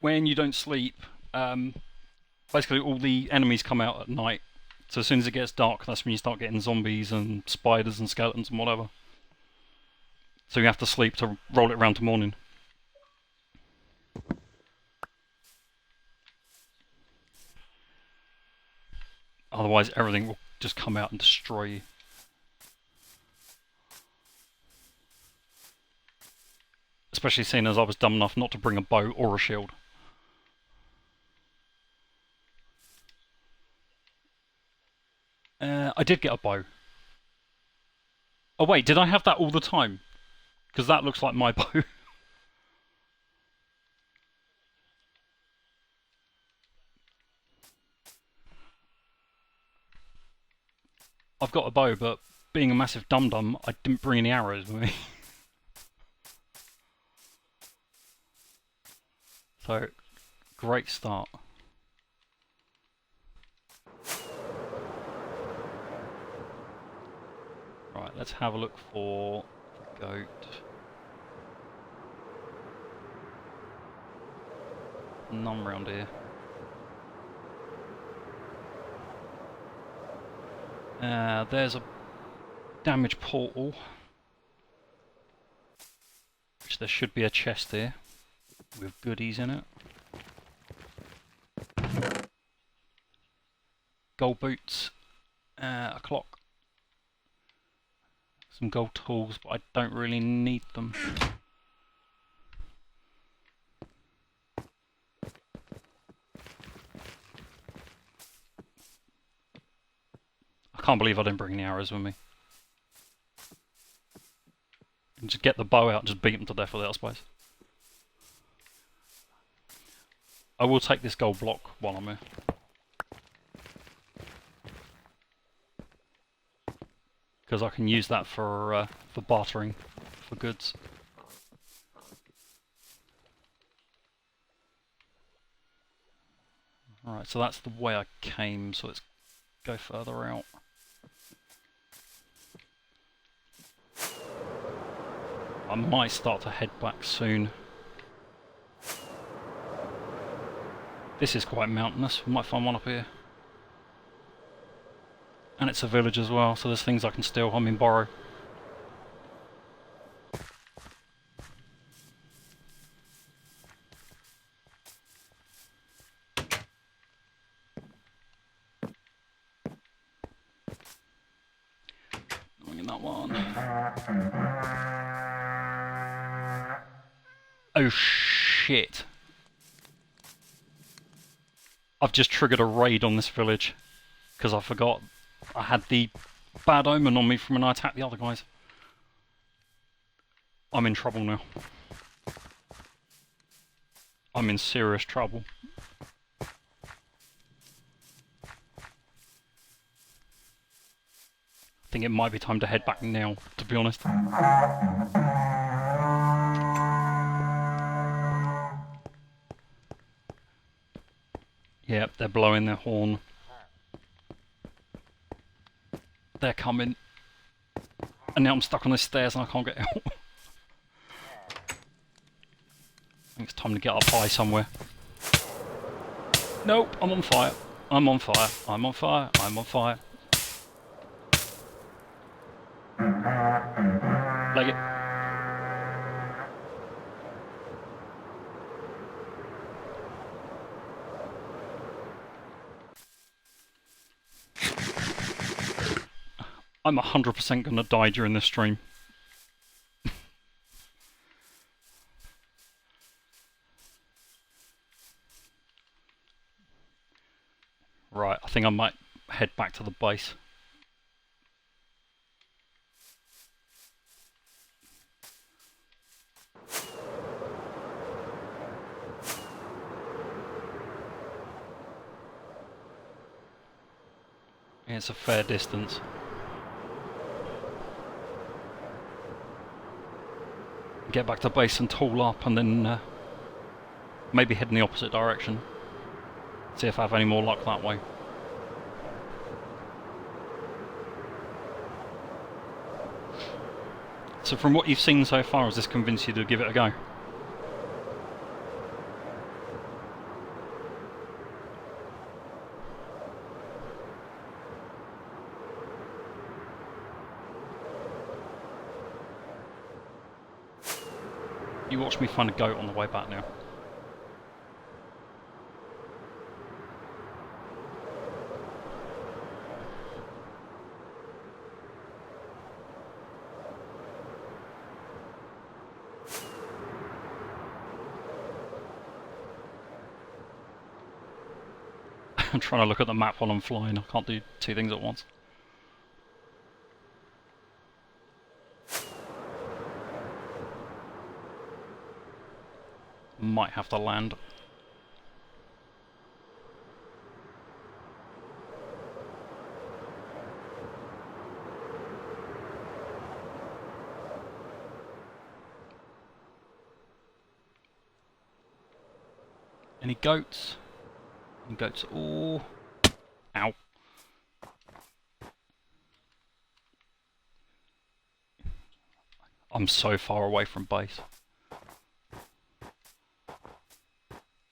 When you don't sleep, basically all the enemies come out at night. So as soon as it gets dark, that's when you start getting zombies and spiders and skeletons and whatever. So you have to sleep to roll it around to morning. Otherwise everything will just come out and destroy you. Especially seeing as I was dumb enough not to bring a bow or a shield. I did get a bow. Oh wait, did I have that all the time? Because that looks like my bow. I've got a bow, but being a massive dum-dum, I didn't bring any arrows with me. So, great start. Right, let's have a look for the goat. None round here. There's a damaged portal. Which there should be a chest here with goodies in it. Gold boots, a clock, some gold tools, but I don't really need them. I can't believe I didn't bring any arrows with me. And just get the bow out and just beat them to death with it, I suppose. I will take this gold block while I'm here. Because I can use that for bartering for goods. so that's the way I came, so let's go further out. I might start to head back soon. This is quite mountainous, we might find one up here. And it's a village as well, so there's things I can steal, borrow. Look at that one. Oh shit. I've just triggered a raid on this village because I forgot I had the bad omen on me from when I attacked the other guys. I'm in trouble now. I'm in serious trouble. I think it might be time to head back now, to be honest. Yep, they're blowing their horn. They're coming. And now I'm stuck on the stairs and I can't get out. I think it's time to get up high somewhere. Nope, I'm on fire. I'm on fire. I'm on fire. I'm on fire. Leg it. I'm 100% gonna die during this stream. Right, I think I might head back to the base. It's a fair distance. Get back to base and tool up and then maybe head in the opposite direction. See if I have any more luck that way. So from what you've seen so far, has this convinced you to give it a go? You watch me find a goat on the way back now. I'm trying to look at the map while I'm flying. I can't do two things at once. Might have to land. Any goats? Any goats? Oh, ow. I'm so far away from base.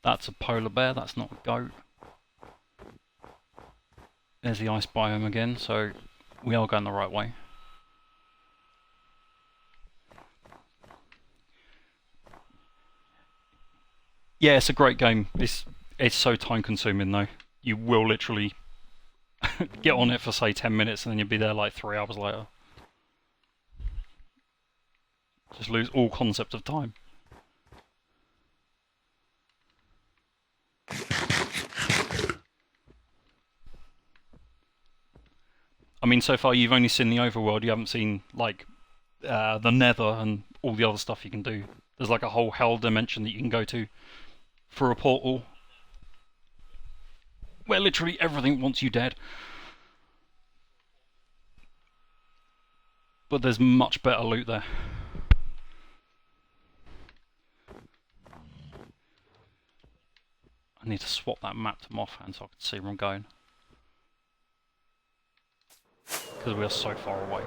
That's a polar bear, that's not a goat. There's the ice biome again, so we are going the right way. Yeah, it's a great game. It's so time consuming though. You will literally get on it for say 10 minutes and then you'll be there like 3 hours later. Just lose all concept of time. I mean, so far you've only seen the overworld, you haven't seen like the nether and all the other stuff you can do. There's like a whole hell dimension that you can go to through a portal where literally everything wants you dead. But there's much better loot there. I need to swap that map to my offhand so I can see where I'm going. Because we are so far away.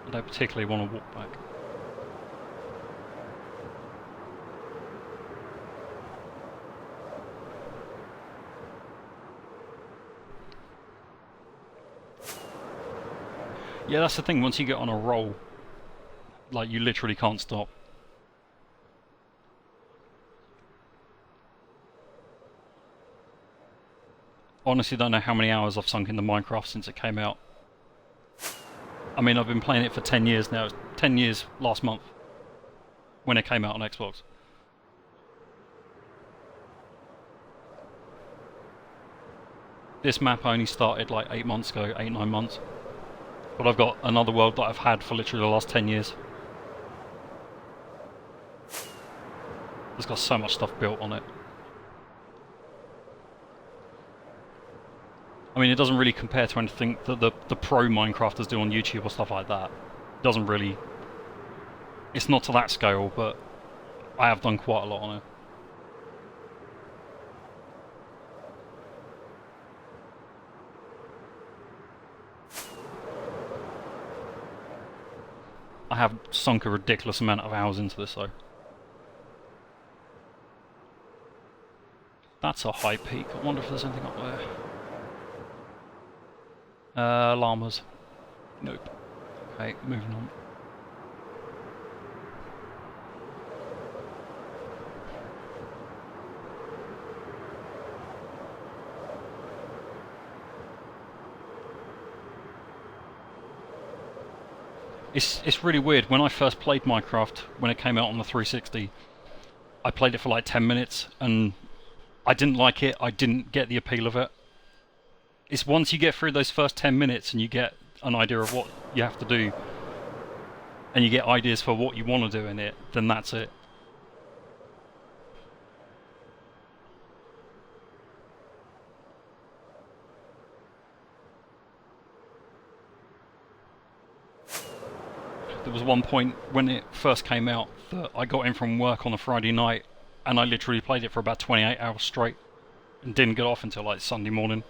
I don't particularly want to walk back. Yeah, that's the thing, once you get on a roll, like, you literally can't stop. Honestly, don't know how many hours I've sunk into Minecraft since it came out. I mean, I've been playing it for 10 years now. It's 10 years last month, when it came out on Xbox. This map only started like 8 months ago, 8-9 months. But I've got another world that I've had for literally the last 10 years. It's got so much stuff built on it. I mean, it doesn't really compare to anything that the pro Minecrafters do on YouTube or stuff like that. It doesn't really... It's not to that scale, but I have done quite a lot on it. I have sunk a ridiculous amount of hours into this, though. That's a high peak. I wonder if there's anything up there. Llamas. Nope. Okay, moving on. It's really weird. When I first played Minecraft, when it came out on the 360, I played it for like 10 minutes, and I didn't like it. I didn't get the appeal of it. It's once you get through those first 10 minutes and you get an idea of what you have to do, and you get ideas for what you want to do in it, then that's it. There was one point when it first came out that I got in from work on a Friday night, and I literally played it for about 28 hours straight, and didn't get off until like Sunday morning.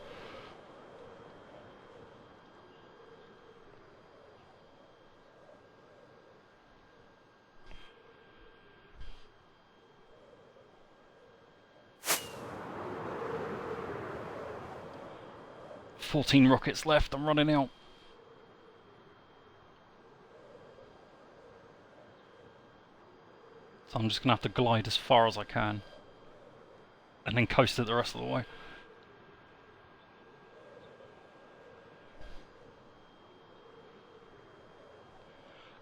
"14 rockets left, I'm running out." So I'm just going to have to glide as far as I can, and then coast it the rest of the way.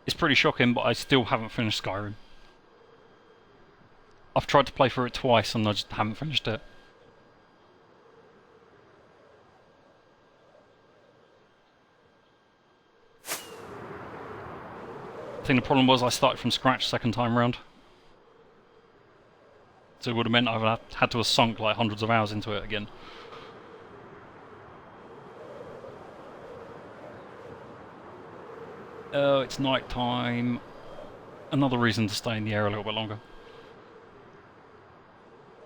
It's pretty shocking, but I still haven't finished Skyrim. I've tried to play through it twice and I just haven't finished it. I think the problem was I started from scratch second time round. So it would have meant I would have had to have sunk like hundreds of hours into it again. Oh, it's night time. Another reason to stay in the air a little bit longer.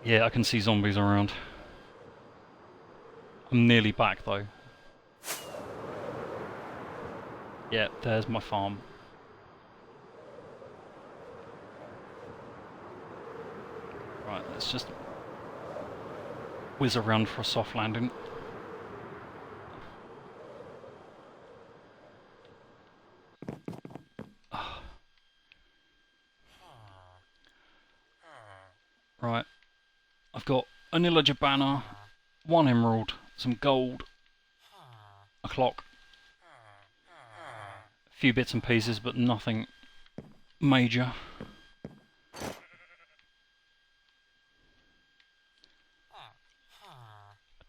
Yeah, I can see zombies around. I'm nearly back though. Yeah, there's my farm. Right, let's just whiz around for a soft landing. Right, I've got a Nillager banner, 1 emerald, some gold, a clock, a few bits and pieces, but nothing major.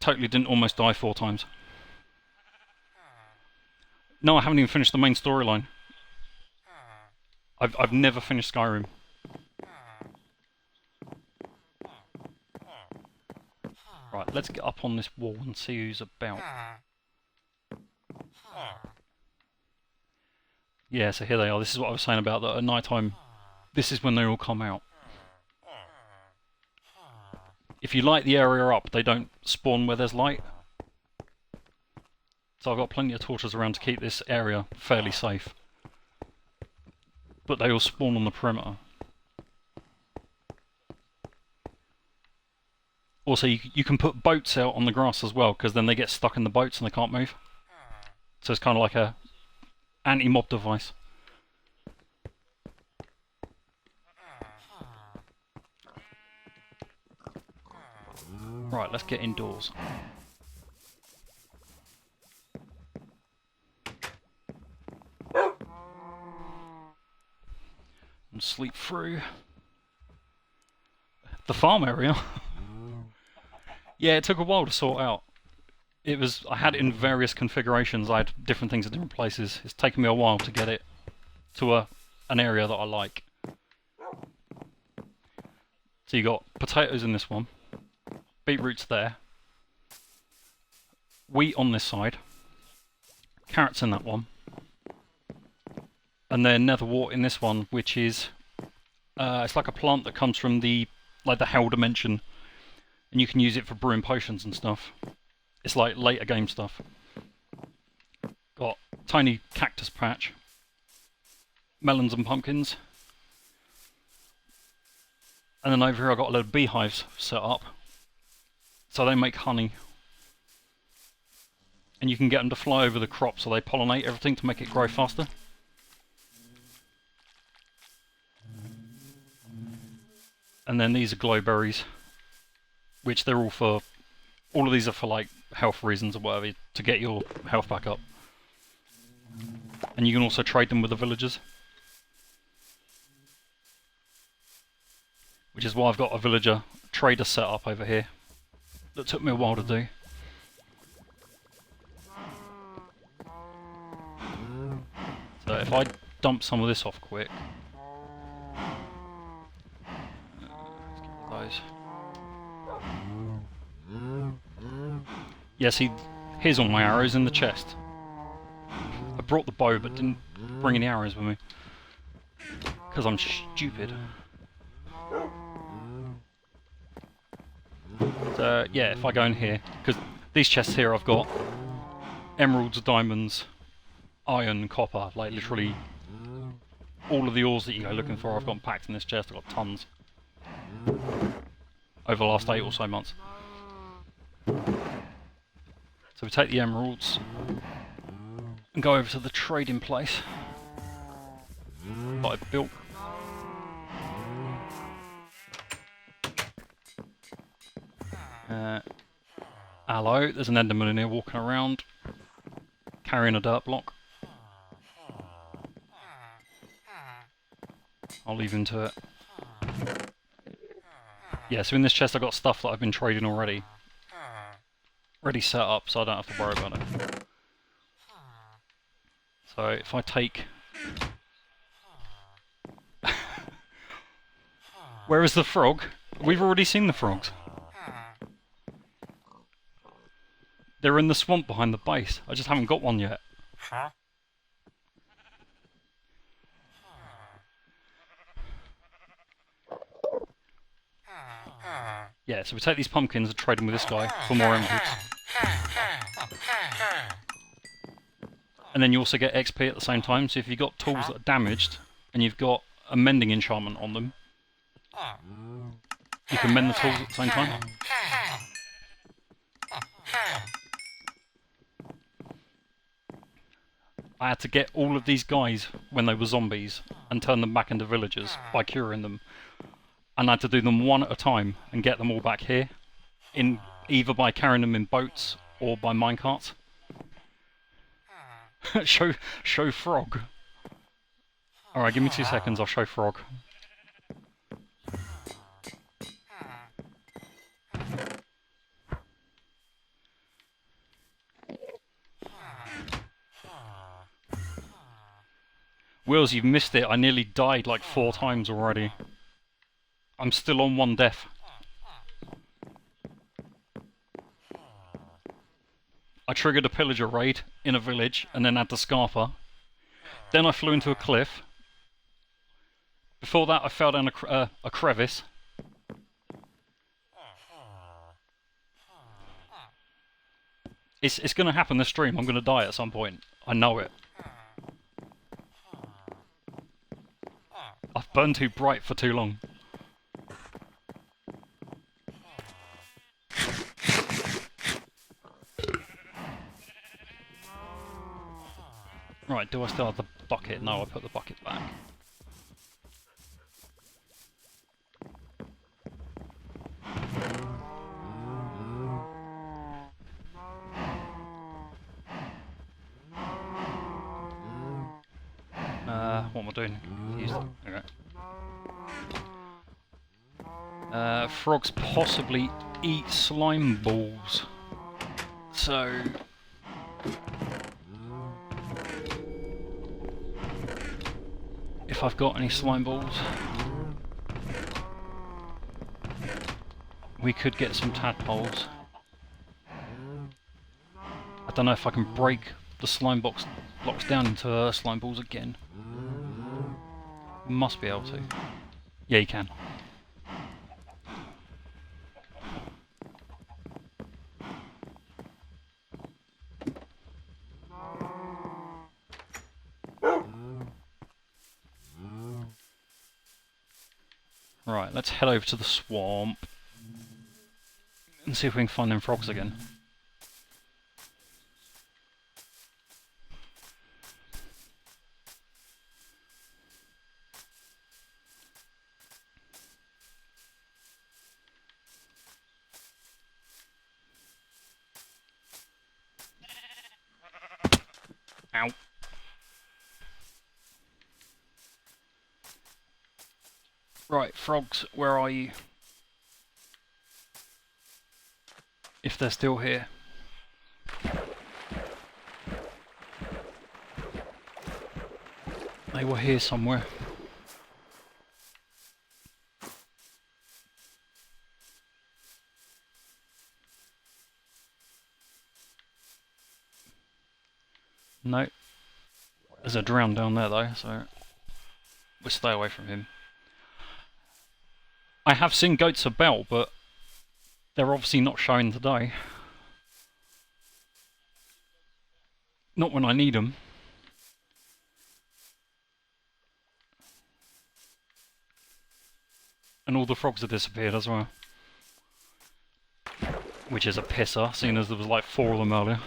Totally didn't almost die 4 times. No, I haven't even finished the main storyline. I've never finished Skyrim. Right, let's get up on this wall and see who's about. Yeah, so here they are. This is what I was saying about that at night time. This is when they all come out. If you light the area up, they don't spawn where there's light. So I've got plenty of torches around to keep this area fairly safe. But they all spawn on the perimeter. Also, you can put boats out on the grass as well, because then they get stuck in the boats and they can't move. So it's kind of like a anti-mob device. Right, let's get indoors. And sleep through. The farm area. Yeah, it took a while to sort out. I had it in various configurations. I had different things at different places. It's taken me a while to get it to an area that I like. So you got potatoes in this one, beetroots there, wheat on this side, carrots in that one, and then netherwort in this one, which is it's like a plant that comes from the hell dimension, and you can use it for brewing potions and stuff. It's like later game stuff. Got tiny cactus patch, melons and pumpkins, and then over here I've got a load of beehives set up, so they make honey, and you can get them to fly over the crop so they pollinate everything to make it grow faster. And then these are glowberries, which they're all of these are for like health reasons or whatever, to get your health back up. And you can also trade them with the villagers. Which is why I've got a villager trader set up over here. That took me a while to do. So if I dump some of this off quick. Let's get those. Yeah, see, here's all my arrows in the chest. I brought the bow but didn't bring any arrows with me. Because I'm stupid. So yeah, if I go in here, because these chests here I've got emeralds, diamonds, iron, copper, like literally all of the ores that you go looking for I've got packed in this chest. I've got tons. Over the last 8 or so months. So we take the emeralds and go over to the trading place that I've built. Hello, there's an enderman in here walking around, carrying a dirt block. I'll leave him to it. Yeah, so in this chest I've got stuff that I've been trading already. Already set up, so I don't have to worry about it. So if I take... Where is the frog? We've already seen the frogs. They're in the swamp behind the base. I just haven't got one yet. Yeah, so we take these pumpkins and trade them with this guy for more emeralds. And then you also get XP at the same time, so if you've got tools that are damaged, and you've got a mending enchantment on them, you can mend the tools at the same time. I had to get all of these guys when they were zombies and turn them back into villagers by curing them. And I had to do them one at a time and get them all back here, either by carrying them in boats or by minecarts. show frog. Alright, give me 2 seconds, I'll show frog. Wills, you've missed it. I nearly died like 4 times already. I'm still on 1 death. I triggered a pillager raid in a village and then had to scarper. Then I flew into a cliff. Before that I fell down a crevice. It's going to happen this stream. I'm going to die at some point. I know it. I've burned too bright for too long. Right, do I still have the bucket? No, I put the bucket back. What am I doing? Okay. Frogs possibly eat slime balls. So... if I've got any slime balls, we could get some tadpoles. I don't know if I can break the slime blocks down into slime balls again. Must be able to. Yeah, you can. Right, let's head over to the swamp and see if we can find them frogs again. Ow. Right, frogs, where are you? If they're still here. They were here somewhere. No. There's a drown down there though, so we'll stay away from him. I have seen goats about, but they're obviously not showing today. Not when I need them. And all the frogs have disappeared as well. Which is a pisser, seeing as there was like 4 of them earlier.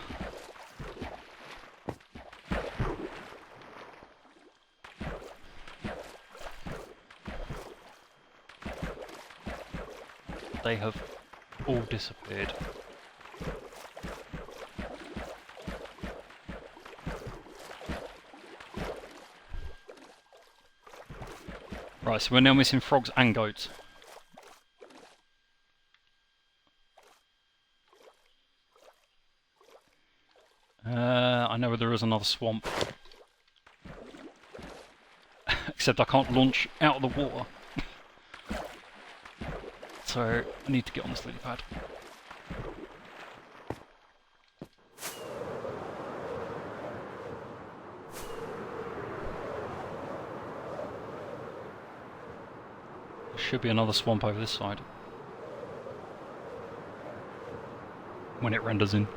They have all disappeared. Right, so we're now missing frogs and goats. I know where there is another swamp. Except I can't launch out of the water. So I need to get on this lily pad. There should be another swamp over this side. When it renders in.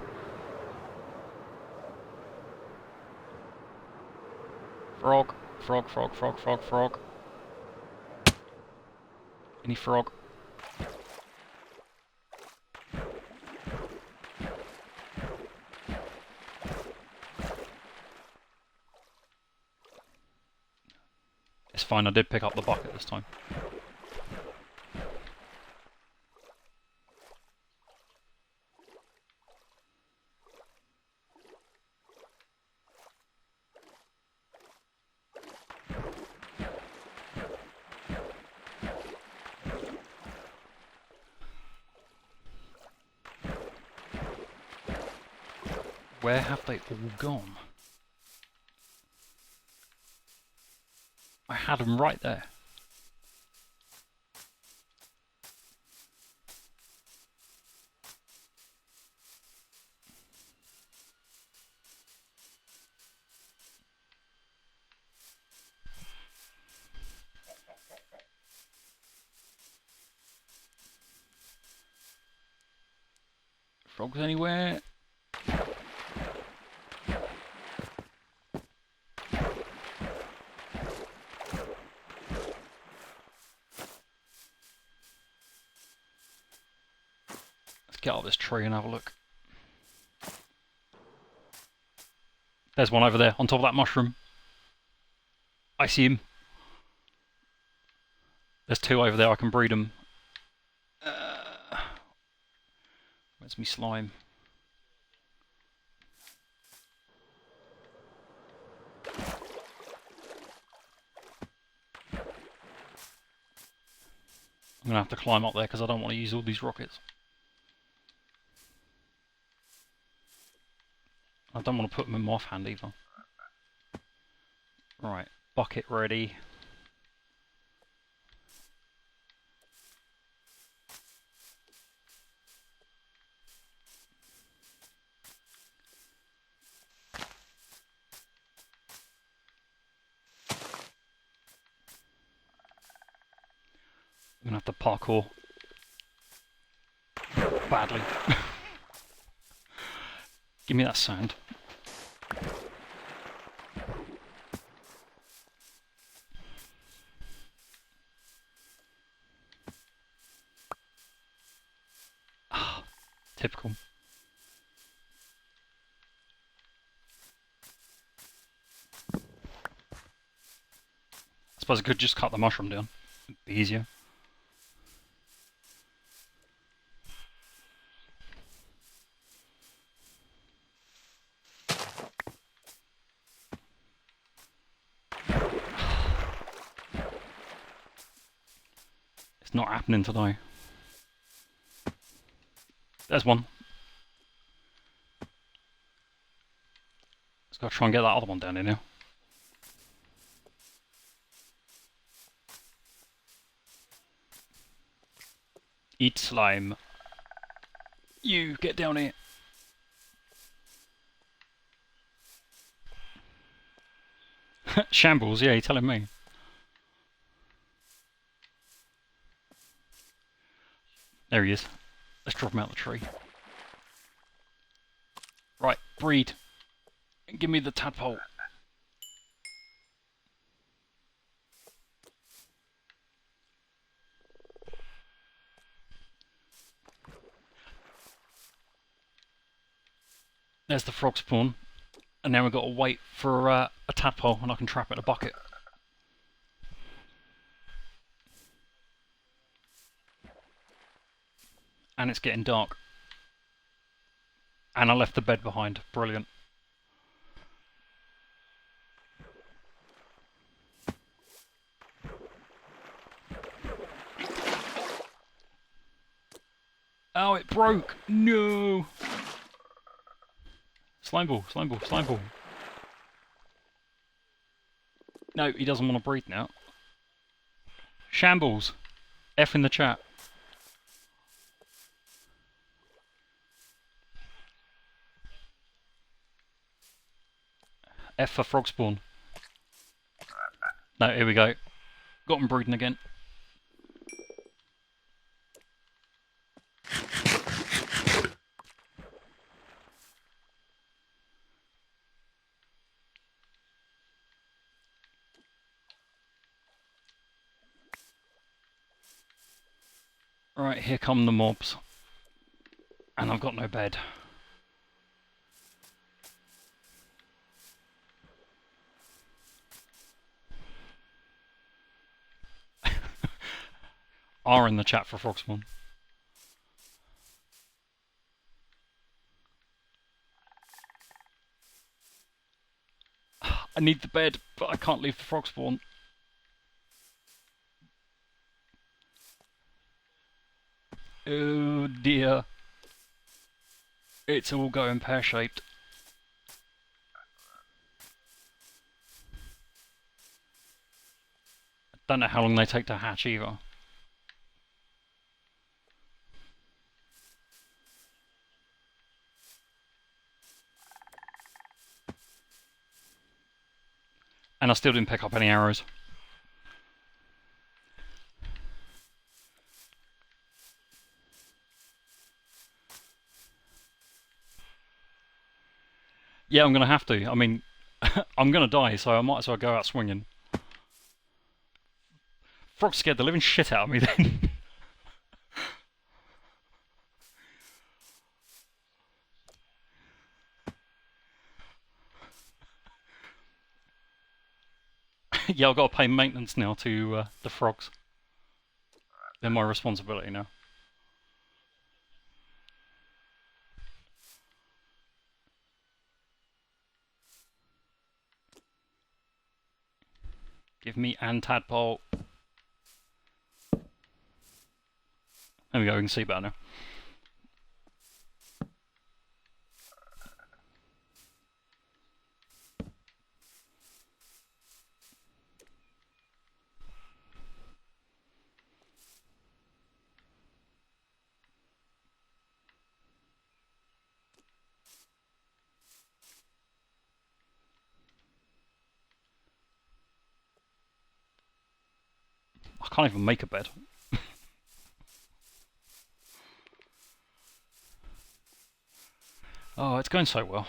Frog, frog, frog, frog, frog, frog. Any frog? It's fine, I did pick up the bucket this time. Where have they all gone? I had them right there. Frogs anywhere? Let's get up this tree and have a look. There's one over there on top of that mushroom. I see him. There's two over there. I can breed them. Where's me slime? I'm going to have to climb up there because I don't want to use all these rockets. I don't want to put them in my offhand either. Right, bucket ready. I'm going to have to parkour. Badly. Give me that sand. Ah, typical. I suppose I could just cut the mushroom down. It'd be easier. It's not happening today. There's one. Let's go try and get that other one down in here. Eat slime. You get down here. Shambles, yeah, you're telling me. There he is. Let's drop him out of the tree. Right, breed. Give me the tadpole. There's the frog spawn. And now we've got to wait for a tadpole and I can trap it in a bucket. And it's getting dark. And I left the bed behind. Brilliant. Oh, it broke! No! Slime ball, slime ball, slime ball. No, he doesn't want to breathe now. Shambles. F in the chat. F for frog spawn. No, here we go. Got him breeding again. Right, here come the mobs. And I've got no bed. R in the chat for frog spawn. I need the bed, but I can't leave the frog spawn. Oh dear. It's all going pear-shaped. I don't know how long they take to hatch either. And I still didn't pick up any arrows. Yeah, I'm gonna have to. I mean, I'm gonna die, so I might as well go out swinging. Frog scared the living shit out of me then. Yeah, I've got to pay maintenance now to the frogs. They're my responsibility now. Give me and tadpole. There we go, we can see better now. I can't even make a bed. Oh, it's going so well.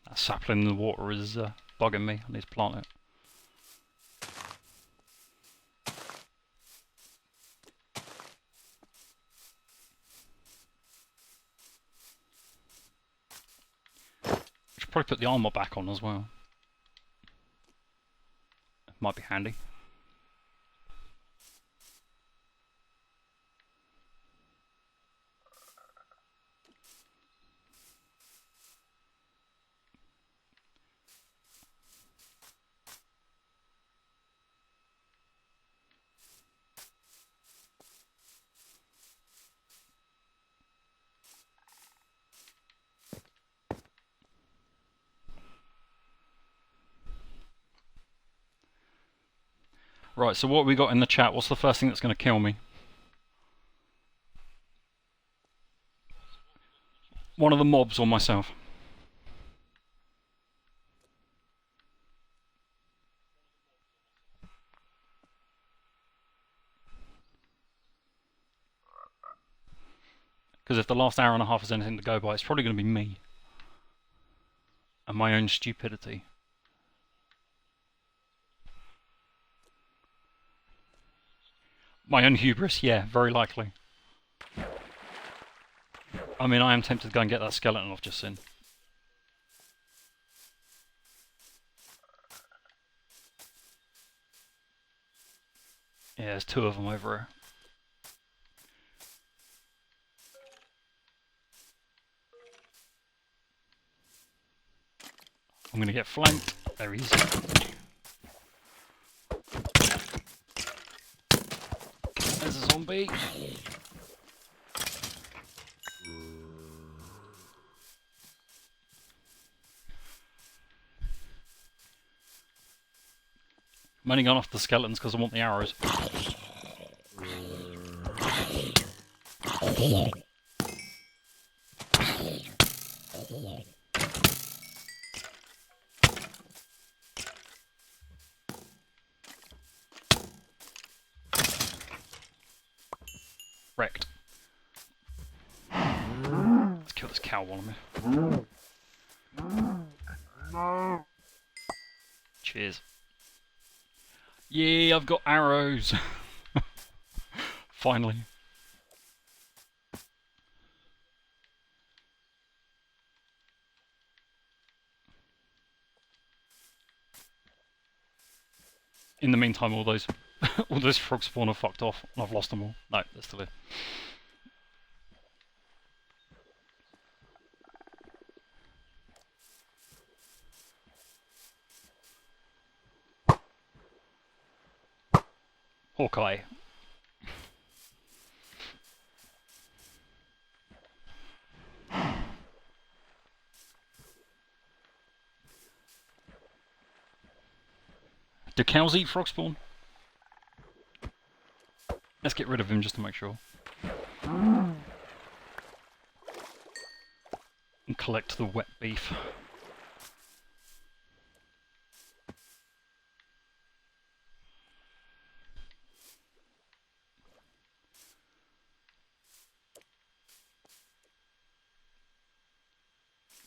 That sapling in the water is bugging me. I need to plant it. Should probably put the armor back on as well. Might be handy. Right, so what have we got in the chat? What's the first thing that's going to kill me? One of the mobs or myself? Because if the last hour and a half is anything to go by, it's probably going to be me. And my own stupidity. My own hubris, yeah, very likely. I mean, I am tempted to go and get that skeleton I've just seen. Yeah, there's two of them over here. I'm going to get flanked. There he is. There's a zombie. I'm only going off the skeletons because I want the arrows. Wrecked. Let's kill this cow while I'm here. Cheers. Yeah, I've got arrows. Finally. In the meantime, all those frog spawn are fucked off, and I've lost them all. No, they're still here. Hawkeye. Do cows eat frog spawn? Let's get rid of him just to make sure. And collect the wet beef.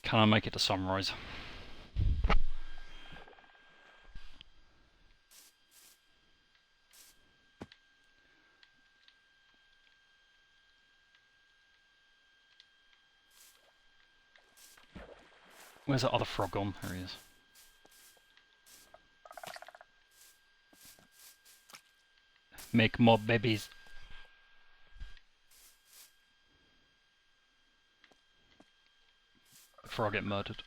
Can I make it to sunrise? Where's that other frog gone? There he is. Make more babies. Before I get murdered.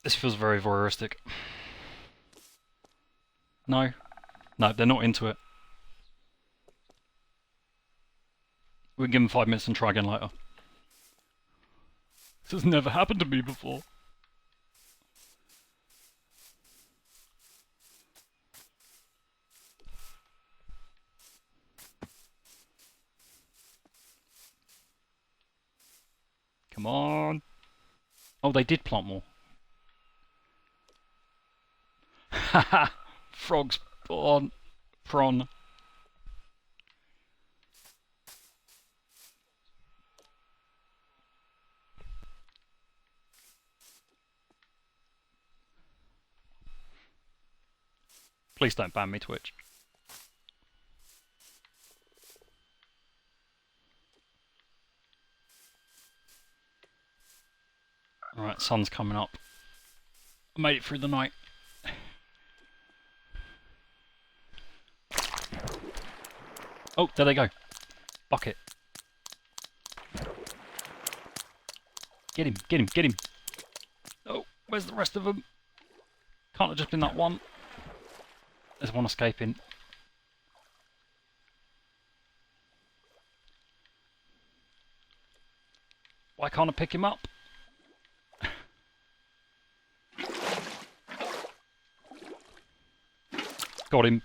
This feels very voyeuristic. No. No, they're not into it. We can give them 5 minutes and try again later. This has never happened to me before. Come on. Oh, they did plant more. Haha! Frogs on prawn. Please don't ban me, Twitch. Alright, sun's coming up. I made it through the night. Oh, there they go. Bucket. Get him, get him, get him. Oh, where's the rest of them? Can't have just been that one. There's one escaping. Why can't I pick him up? Got him.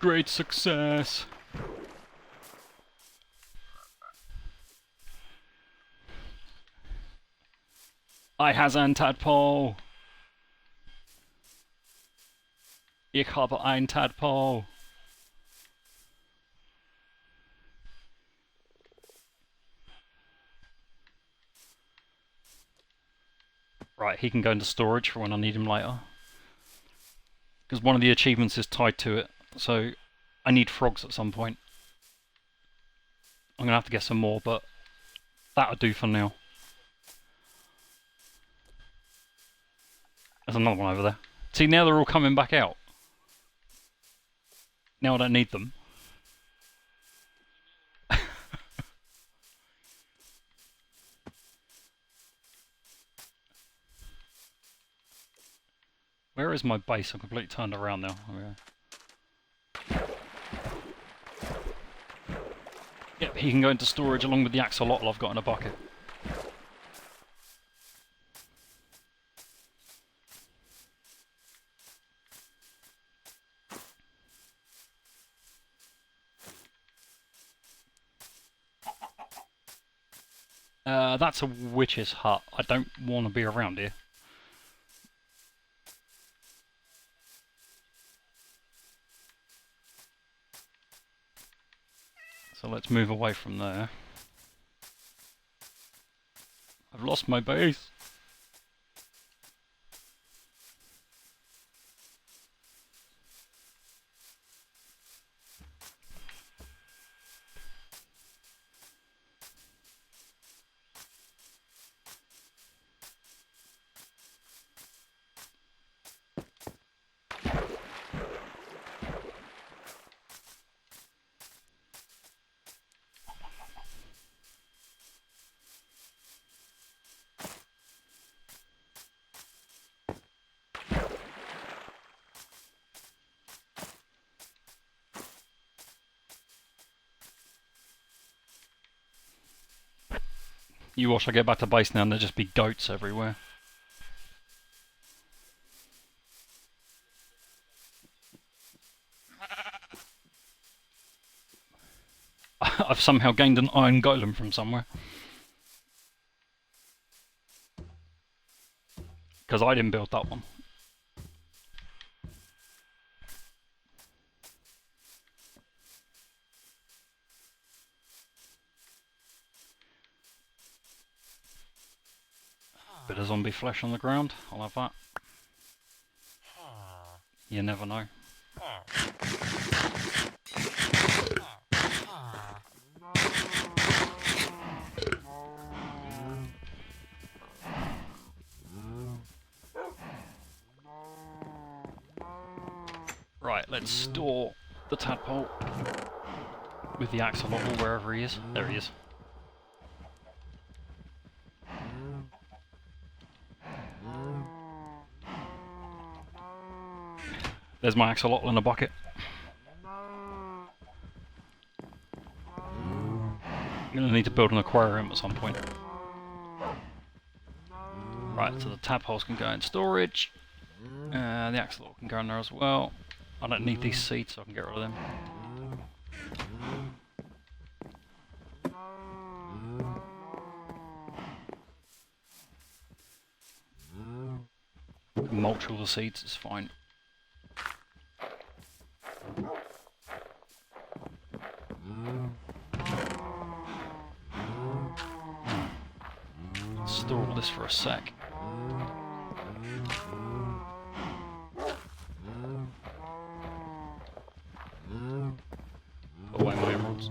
Great success. I has ein tadpole. Ich habe ein tadpole. Right, he can go into storage for when I need him later. Because one of the achievements is tied to it, so I need frogs at some point. I'm going to have to get some more, but that'll do for now. There's another one over there. See, now they're all coming back out. Now I don't need them. Where is my base? I'm completely turned around now. Okay. Yep, he can go into storage along with the axolotl I've got in a bucket. That's a witch's hut. I don't want to be around here. So let's move away from there. I've lost my base. You watch I get back to base now and there'll just be goats everywhere. I've somehow gained an iron golem from somewhere. Because I didn't build that one. Bit of zombie flesh on the ground. I'll have that. You never know. Right, let's store the tadpole with the axolotl wherever he is. There he is. There's my axolotl in a bucket. I'm going to need to build an aquarium at some point. Right, so the tadpoles can go in storage. The axolotl can go in there as well. I don't need these seeds, so I can get rid of them. Mulch all the seeds, it's fine. Store all this for a sec. Put away my emeralds.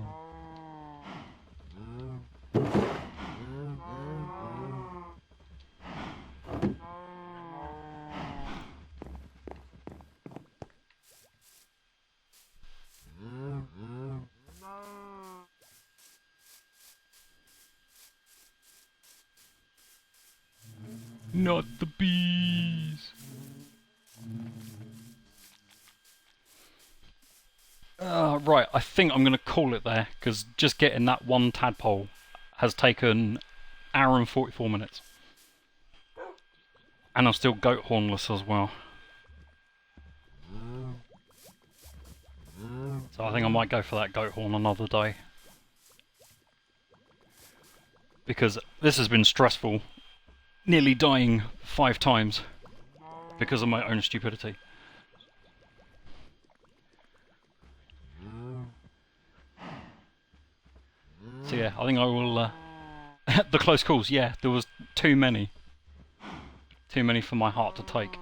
Not the bees! Right, I think I'm going to call it there, because just getting that one tadpole has taken an hour and 44 minutes. And I'm still goat hornless as well. So I think I might go for that goat horn another day. Because this has been stressful. Nearly dying 5 times because of my own stupidity. So yeah, I think I will... the close calls, yeah, there was too many. Too many for my heart to take.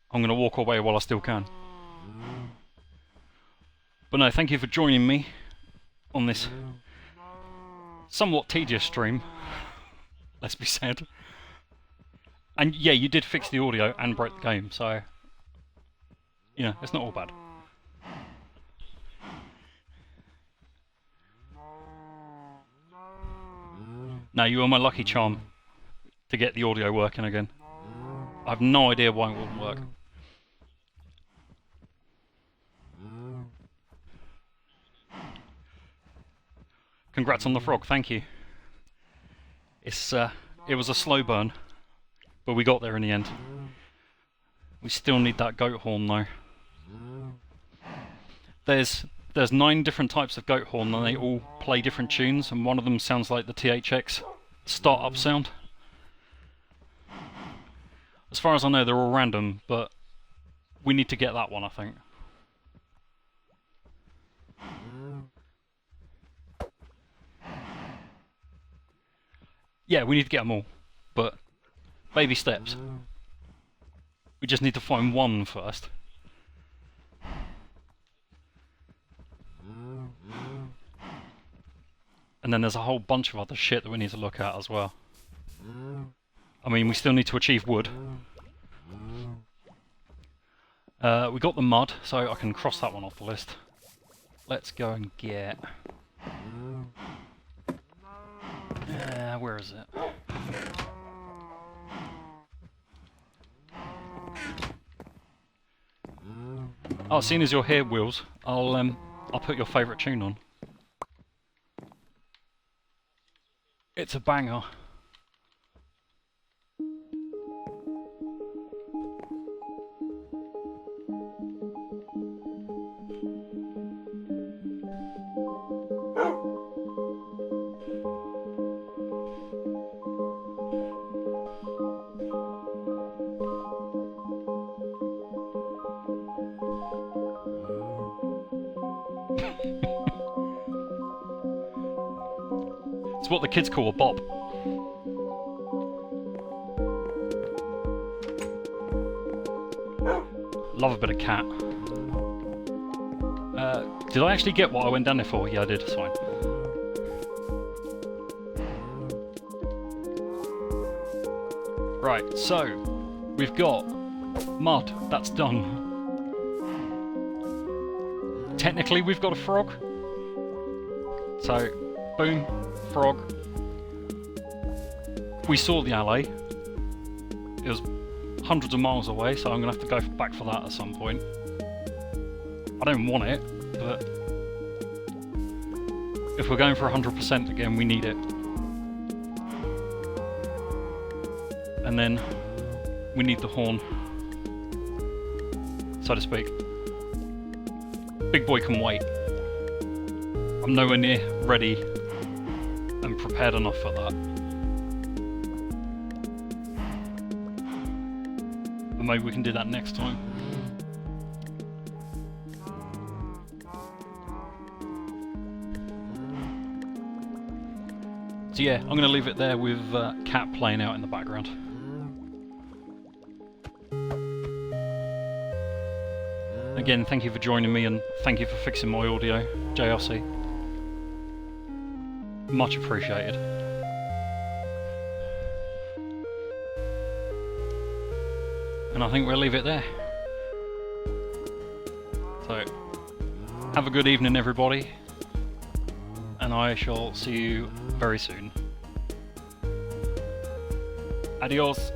I'm going to walk away while I still can. But no, thank you for joining me on this somewhat tedious stream, let's be said. And yeah, you did fix the audio and broke the game, so... you know, it's not all bad. Now, you are my lucky charm to get the audio working again. I have no idea why it wouldn't work. Congrats on the frog, thank you. It was a slow burn, but we got there in the end. We still need that goat horn though. There's 9 different types of goat horn and they all play different tunes, and one of them sounds like the THX startup sound. As far as I know, they're all random, but we need to get that one, I think. Yeah, we need to get them all, but baby steps. We just need to find one first. And then there's a whole bunch of other shit that we need to look at as well. I mean, we still need to achieve wood. We got the mud, so I can cross that one off the list. Let's go and get... where is it? Oh, seeing as you're here, Wills, I'll put your favourite tune on. It's a banger. It's what the kids call a bop. Love a bit of cat. Did I actually get what I went down there for? Yeah, I did. It's fine. Right, so we've got mud. That's done. Technically, we've got a frog. So, boom, frog. We saw the alley. It was hundreds of miles away, so I'm going to have to go back for that at some point. I don't want it, but if we're going for 100% again, we need it. And then we need the horn, so to speak. Big boy can wait. I'm nowhere near ready and prepared enough for that. But maybe we can do that next time. So yeah, I'm going to leave it there with Cat playing out in the background. Again, thank you for joining me and thank you for fixing my audio, JRC. Much appreciated. And I think we'll leave it there. So, have a good evening everybody, and I shall see you very soon. Adios.